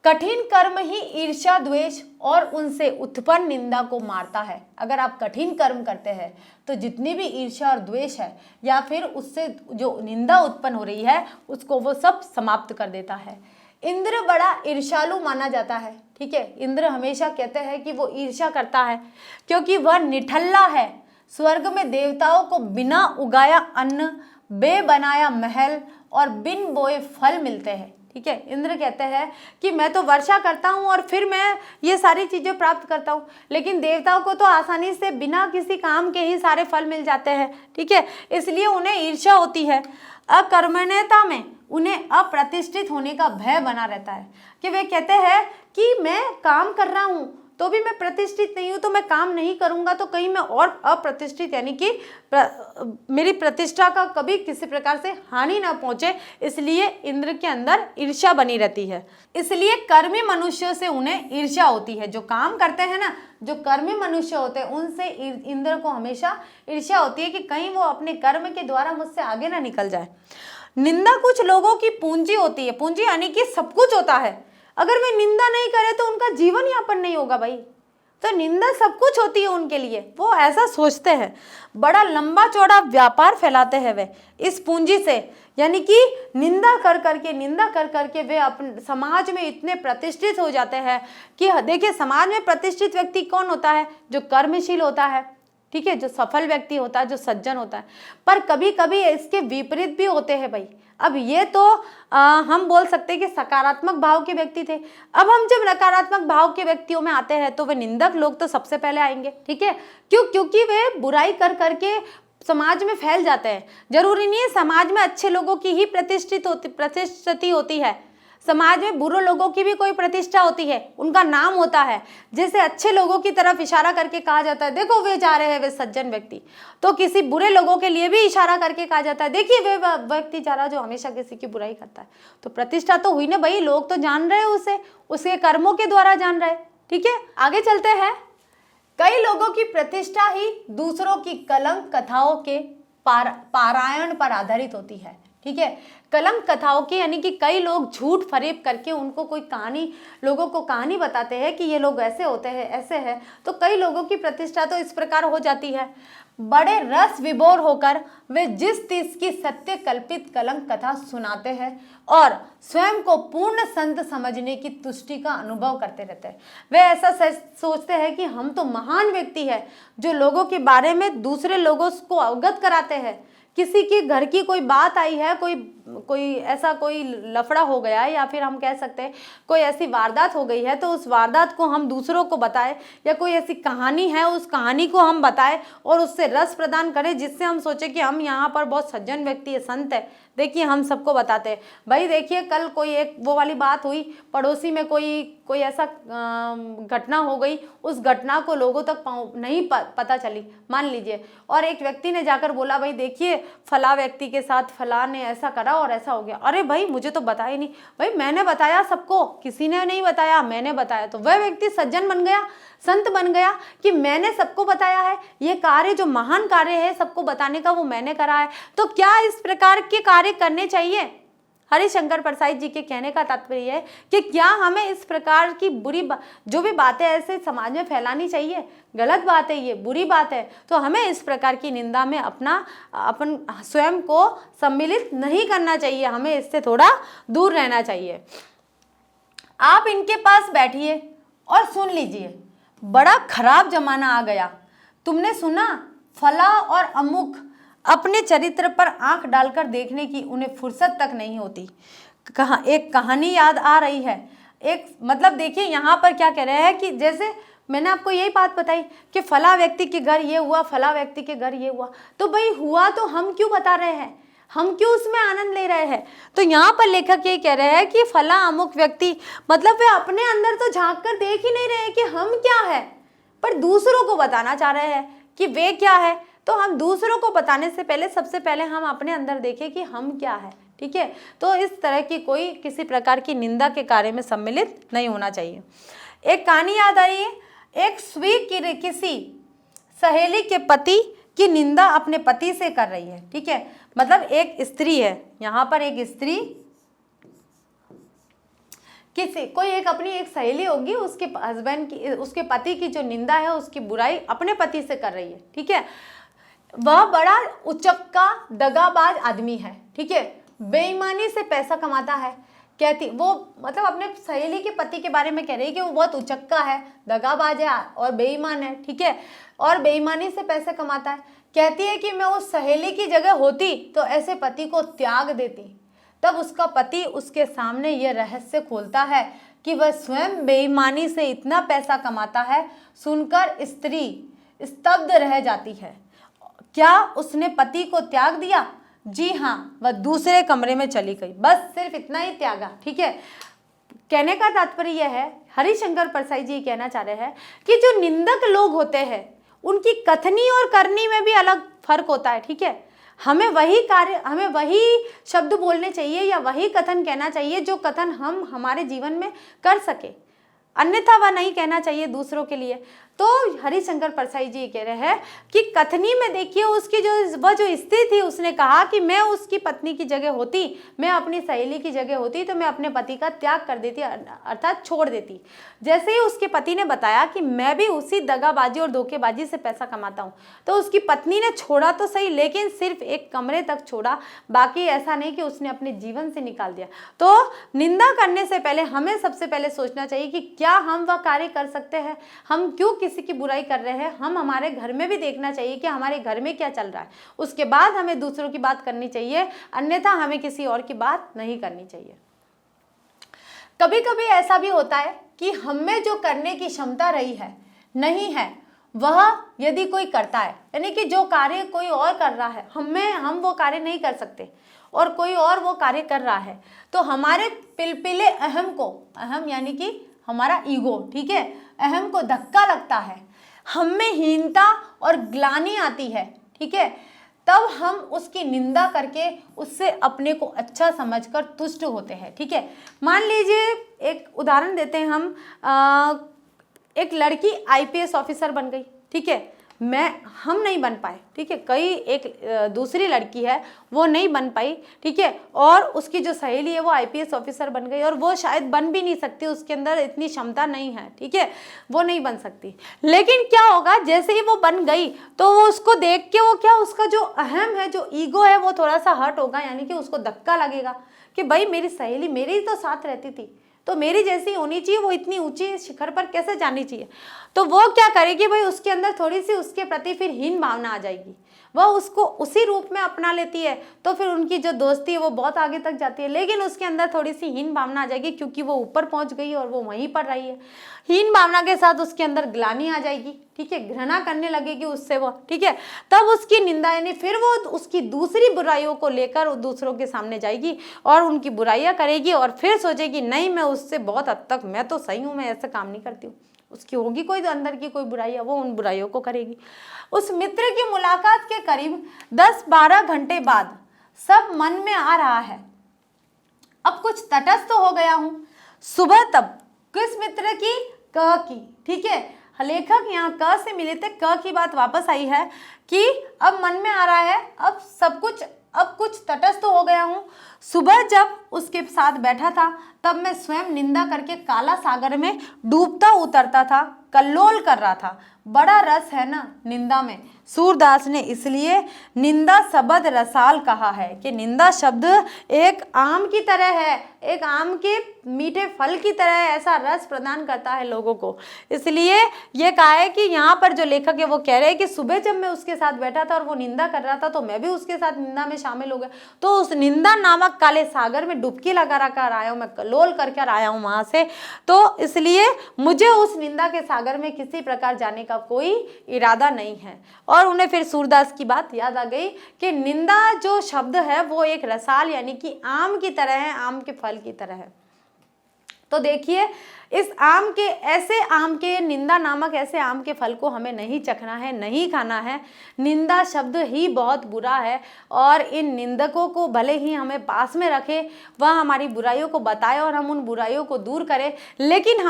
A: कठिन कर्म ही ईर्ष्या, द्वेष और उनसे उत्पन्न निंदा को मारता है। अगर आप कठिन कर्म करते हैं तो जितनी भी ईर्ष्या और द्वेष है या फिर उससे जो निंदा उत्पन्न हो रही है उसको वो सब समाप्त कर देता है। इंद्र बड़ा ईर्ष्यालु माना जाता है। ठीक है, इंद्र हमेशा कहते हैं कि वो ईर्ष्या करता है क्योंकि वह निठल्ला है। स्वर्ग में देवताओं को बिना उगाया अन्न, बे बनाया महल और बिन बोए फल मिलते हैं। ठीक है, इंद्र कहते हैं कि मैं तो वर्षा करता हूँ और फिर मैं ये सारी चीजें प्राप्त करता हूँ, लेकिन देवताओं को तो आसानी से बिना किसी काम के ही सारे फल मिल जाते हैं। ठीक है, इसलिए उन्हें ईर्ष्या होती है। अकर्मण्यता में उन्हें अप्रतिष्ठित होने का भय बना रहता है, कि वे कहते हैं कि मैं काम कर रहा हूँ तो भी मैं प्रतिष्ठित नहीं हूँ, तो मैं काम नहीं करूँगा तो कहीं मैं और अप्रतिष्ठित यानी कि मेरी प्रतिष्ठा का कभी किसी प्रकार से हानि ना पहुँचे, इसलिए इंद्र के अंदर ईर्ष्या बनी रहती है। इसलिए कर्मी मनुष्यों से उन्हें ईर्ष्या होती है। जो काम करते हैं ना, जो कर्मी मनुष्य होते हैं, उनसे इंद्र को हमेशा ईर्ष्या होती है कि कहीं वो अपने कर्म के द्वारा मुझसे आगे ना निकल जाए। निंदा कुछ लोगों की पूंजी होती है। पूंजी यानी कि सब कुछ होता है। अगर वे निंदा नहीं करे तो उनका जीवन यापन नहीं होगा भाई, तो निंदा सब कुछ होती है उनके लिए, वो ऐसा सोचते हैं। बड़ा लंबा चौड़ा व्यापार फैलाते हैं वे इस पूंजी से, यानी कि निंदा कर करके वे अपने समाज में इतने प्रतिष्ठित हो जाते हैं कि देखिए, समाज में प्रतिष्ठित व्यक्ति कौन होता है, जो कर्मशील होता है। ठीक है, जो सफल व्यक्ति होता है, जो सज्जन होता है। पर कभी कभी इसके विपरीत भी होते हैं भाई। अब ये तो हम बोल सकते हैं कि सकारात्मक भाव के व्यक्ति थे। अब हम जब नकारात्मक भाव के व्यक्तियों में आते हैं तो वे निंदक लोग तो सबसे पहले आएंगे। ठीक है, क्यों? क्योंकि वे बुराई कर करके समाज में फैल जाते हैं। जरूरी नहीं है समाज में अच्छे लोगों की ही प्रतिष्ठित होती है, समाज में बुरे लोगों की भी कोई प्रतिष्ठा होती है, उनका नाम होता है। जैसे अच्छे लोगों की तरफ इशारा करके कहा जाता है देखो वे जा रहे हैं, वे सज्जन व्यक्ति, तो किसी बुरे लोगों के लिए भी इशारा करके कहा जाता है देखिए वे व्यक्ति जा रहा है जो हमेशा किसी की बुराई करता है। तो प्रतिष्ठा तो हुई ना भाई, लोग तो जान रहे हैं उसे, उसके कर्मों के द्वारा जान रहे हैं। ठीक है, आगे चलते हैं। कई लोगों की प्रतिष्ठा ही दूसरों की कलंक कथाओं के पारायण पर आधारित होती है। ठीक है, कलंक कथाओं की यानी कि कई लोग झूठ फरेब करके उनको कोई कहानी, लोगों को कहानी बताते हैं कि ये लोग ऐसे होते हैं, ऐसे हैं, तो कई लोगों की प्रतिष्ठा तो इस प्रकार हो जाती है। बड़े रस विभोर होकर वे जिस तीस की सत्य कल्पित कलंक कथा सुनाते हैं और स्वयं को पूर्ण संत समझने की तुष्टि का अनुभव करते रहते हैं। वे ऐसा सोचते हैं कि हम तो महान व्यक्ति है, जो लोगों के बारे में दूसरे लोगों को अवगत कराते हैं। किसी के घर की कोई बात आई है, कोई ऐसा कोई लफड़ा हो गया है, या फिर हम कह सकते हैं कोई ऐसी वारदात हो गई है, तो उस वारदात को हम दूसरों को बताएं, या कोई ऐसी कहानी है उस कहानी को हम बताएं और उससे रस प्रदान करें, जिससे हम सोचें कि हम यहाँ पर बहुत सज्जन व्यक्ति है, संत है। देखिए हम सबको बताते हैं, भाई देखिए कल कोई एक वो वाली बात हुई, पड़ोसी में कोई ऐसा घटना हो गई, उस घटना को लोगों तक नहीं पता चली मान लीजिए, और एक व्यक्ति ने जाकर बोला भाई देखिए फला व्यक्ति के साथ फला ने ऐसा करा और ऐसा हो गया। अरे भाई मुझे तो बताया नहीं। भाई मैंने बताया सबको, किसी ने नहीं बताया, मैंने बताया। तो वह व्यक्ति सज्जन बन गया, संत बन गया कि मैंने सबको बताया है, ये कार्य जो महान कार्य है सबको बताने का वो मैंने करा है। तो क्या इस प्रकार के कार्य करने चाहिए? हरिशंकर परसाई जी के कहने का तात्पर्य है कि क्या हमें इस प्रकार की बुरी जो भी बातें ऐसे समाज में फैलानी चाहिए? गलत बात है, ये बुरी बात है, तो हमें इस प्रकार की निंदा में अपन स्वयं को सम्मिलित नहीं करना चाहिए, हमें इससे थोड़ा दूर रहना चाहिए। आप इनके पास बैठिए और सुन लीजिए, बड़ा खराब जमाना आ गया, तुमने सुना फला और अमुक अपने चरित्र पर आंख डालकर देखने की उन्हें फुर्सत तक नहीं होती। एक कहानी याद आ रही है, एक मतलब देखिए यहाँ पर क्या कह रहे हैं कि जैसे मैंने आपको यही बात बताई कि फला व्यक्ति के घर ये हुआ, फला व्यक्ति के घर ये हुआ, तो भाई हुआ तो हम क्यों बता रहे हैं, हम क्यों उसमें आनंद ले रहे हैं? तो यहाँ पर लेखक ये कह रहे हैं कि फला अमुक व्यक्ति, मतलब वे अपने अंदर तो झांक कर देख ही नहीं रहे कि हम क्या है, पर दूसरों को बताना चाह रहे हैं कि वे क्या है। तो हम दूसरों को बताने से पहले सबसे पहले हम अपने अंदर देखें कि हम क्या है। ठीक है, तो इस तरह की कोई किसी प्रकार की निंदा के कार्य में सम्मिलित नहीं होना चाहिए। एक कहानी याद आई है, एक स्त्री किसी सहेली के पति की निंदा अपने पति से कर रही है। ठीक है, मतलब एक स्त्री है, यहाँ पर एक स्त्री कोई एक अपनी एक सहेली होगी, उसके हस्बैंड की, उसके पति की जो निंदा है, उसकी बुराई अपने पति से कर रही है। ठीक है, वह बड़ा उचक्का दगाबाज आदमी है। ठीक है, बेईमानी से पैसा कमाता है। कहती वो मतलब अपने सहेली के पति के बारे में कह रही है कि वो बहुत उचक्का है, दगाबाज है और बेईमान है। ठीक है, और बेईमानी से पैसे कमाता है। कहती है कि मैं उस सहेली की जगह होती तो ऐसे पति को त्याग देती। तब उसका पति उसके सामने ये रहस्य खोलता है कि वह स्वयं बेईमानी से इतना पैसा कमाता है। सुनकर स्त्री स्तब्ध रह जाती है। क्या उसने पति को त्याग दिया? जी हाँ, वह दूसरे कमरे में चली गई, बस सिर्फ इतना ही त्यागा। ठीक है, कहने का तात्पर्य यह है, हरिशंकर परसाई जी कहना चाह रहे हैं कि जो निंदक लोग होते हैं उनकी कथनी और करनी में भी अलग फर्क होता है। ठीक है, हमें वही शब्द बोलने चाहिए या वही कथन कहना चाहिए जो कथन हम हमारे जीवन में कर सके, अन्यथा वह नहीं कहना चाहिए दूसरों के लिए। तो हरिशंकर परसाई जी कह रहे हैं कि कथनी में देखिए उसकी वह जो स्त्री थी, उसने कहा कि मैं उसकी पत्नी की जगह होती, मैं अपनी सहेली की जगह होती तो मैं अपने पति का त्याग कर देती, अर्थात छोड़ देती। जैसे ही उसके पति ने बताया कि मैं भी उसी दगाबाजी और धोखेबाजी से पैसा कमाता हूँ, तो उसकी पत्नी ने छोड़ा तो सही, लेकिन सिर्फ एक कमरे तक छोड़ा, बाकी ऐसा नहीं कि उसने अपने जीवन से निकाल दिया। तो निंदा करने से पहले हमें सबसे पहले सोचना चाहिए कि क्या हम वह कार्य कर सकते हैं, हम क्यों किसी की बुराई कर रहे हैं। हम हमारे घर में भी देखना चाहिए कि हमारे घर में क्या चल रहा है, उसके बाद हमें दूसरों की बात करनी चाहिए, अन्यथा हमें किसी और की बात नहीं करनी चाहिए। कभी कभी ऐसा भी होता है कि हमें जो करने की क्षमता रही है नहीं है, वह यदि कोई करता है, यानी कि जो कार्य कोई और कर रहा है हम वो कार्य नहीं कर सकते और कोई और वो कार्य कर रहा है, तो हमारे पिलपिले अहम यानी कि हमारा ईगो, ठीक है, अहम को धक्का लगता है, हम में हीनता और ग्लानि आती है। ठीक है, तब हम उसकी निंदा करके उससे अपने को अच्छा समझकर तुष्ट होते हैं। ठीक है, मान लीजिए एक उदाहरण देते हैं हम, एक लड़की आईपीएस ऑफिसर बन गई, ठीक है, हम नहीं बन पाए, ठीक है, एक दूसरी लड़की है वो नहीं बन पाई, ठीक है, और उसकी जो सहेली है वो आईपीएस ऑफिसर बन गई, और वो शायद बन भी नहीं सकती, उसके अंदर इतनी क्षमता नहीं है, ठीक है, वो नहीं बन सकती। लेकिन क्या होगा, जैसे ही वो बन गई तो वो उसको देख के वो क्या, उसका जो अहम है, जो ईगो है, वो थोड़ा सा हर्ट होगा, यानी कि उसको धक्का लगेगा कि भाई मेरी सहेली मेरे ही तो साथ रहती थी, तो मेरी जैसी होनी चाहिए, वो इतनी ऊंची शिखर पर कैसे जानी चाहिए। तो वो क्या करेगी भाई, उसके अंदर थोड़ी सी उसके प्रति फिर हीन भावना आ जाएगी, वह उसको उसी रूप में अपना लेती है, तो फिर उनकी जो दोस्ती है वो बहुत आगे तक जाती है। लेकिन उसके अंदर थोड़ी सी हीन भावना आ जाएगी, क्योंकि वो ऊपर पहुंच गई और वो वहीं पर रही है। हीन भावना के साथ उसके अंदर ग्लानि आ जाएगी, ठीक है, घृणा करने लगेगी उससे वो, ठीक है, तब उसकी निंदा, यानी फिर वो उसकी दूसरी बुराइयों को लेकर दूसरों के सामने जाएगी और उनकी बुराइयां करेगी, और फिर सोचेगी नहीं मैं उससे बहुत हद तक, मैं तो सही हूँ, मैं ऐसा काम नहीं करती हूँ। उसकी होगी कोई अंदर की कोई बुराई, वो उन बुराइयों को करेगी। उस मित्र की मुलाकात के करीब 10-12 घंटे बाद सब मन में आ रहा है, अब कुछ तटस्थ हो गया हूं। सुबह तब किस मित्र की, क की, ठीक है, लेखक यहाँ क से मिले थे, क की बात वापस आई है कि अब मन में आ रहा है, अब कुछ तटस्थ हो गया हूँ। सुबह जब उसके साथ बैठा था तब मैं स्वयं निंदा करके काला सागर में डूबता उतरता था, कल्लोल कर रहा था। बड़ा रस है ना निंदा में। सूरदास ने इसलिए निंदा शब्द रसाल कहा है कि निंदा शब्द एक आम की तरह है, एक आम के मीठे फल की तरह ऐसा रस प्रदान करता है लोगों को। इसलिए ये कहा है कि यहाँ पर जो लेखक है वो कह रहे हैं कि सुबह जब मैं उसके साथ बैठा था और वो निंदा कर रहा था तो मैं भी उसके साथ निंदा में शामिल हो गया, तो उस निंदा नामक काले सागर में डुबकी लगा कर आया हूँ, मैं कलोल करके आया हूँ वहां से। तो इसलिए मुझे उस निंदा के सागर में किसी प्रकार जाने का कोई इरादा नहीं है। और उन्हें फिर सूरदास की बात याद आ गई कि निंदा जो शब्द है वो एक रसाल यानी कि आम की तरह है, आम के फल की तरह है। तो देखिए इस आम के निंदा नामक ऐसे आम के फल को हमें नहीं चखना है, नहीं खाना है। निंदा शब्द ही बहुत बुरा है और इन निंदकों को भले ही हमें पास में रखे, वह हमारी बुराइयों को बताए और हम उन बुराइयों को दूर करें, लेकिन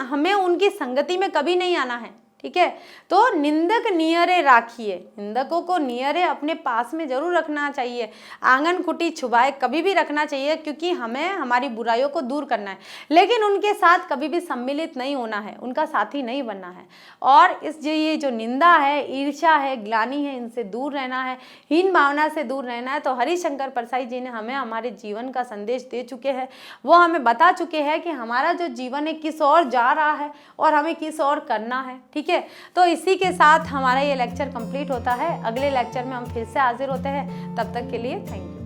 A: हमें उनकी संगति में कभी नहीं आना है, ठीक है। तो निंदक नियरे राखिए, निंदकों को नियरे अपने पास में जरूर रखना चाहिए, आंगन खुटी छुपाए कभी भी रखना चाहिए, क्योंकि हमें हमारी बुराइयों को दूर करना है, लेकिन उनके साथ कभी भी सम्मिलित नहीं होना है, उनका साथी नहीं बनना है। और ये जो निंदा है, ईर्ष्या है, ग्लानि है, इनसे दूर रहना है, हीन भावना से दूर रहना है। तो हरिशंकर परसाई जी ने हमें हमारे जीवन का संदेश दे चुके हैं, वो हमें बता चुके हैं कि हमारा जो जीवन है किस ओर जा रहा है और हमें किस ओर करना है, ठीक है। तो इसी के साथ हमारा ये लेक्चर कंप्लीट होता है। अगले लेक्चर में हम फिर से हाजिर होते हैं, तब तक के लिए थैंक यू।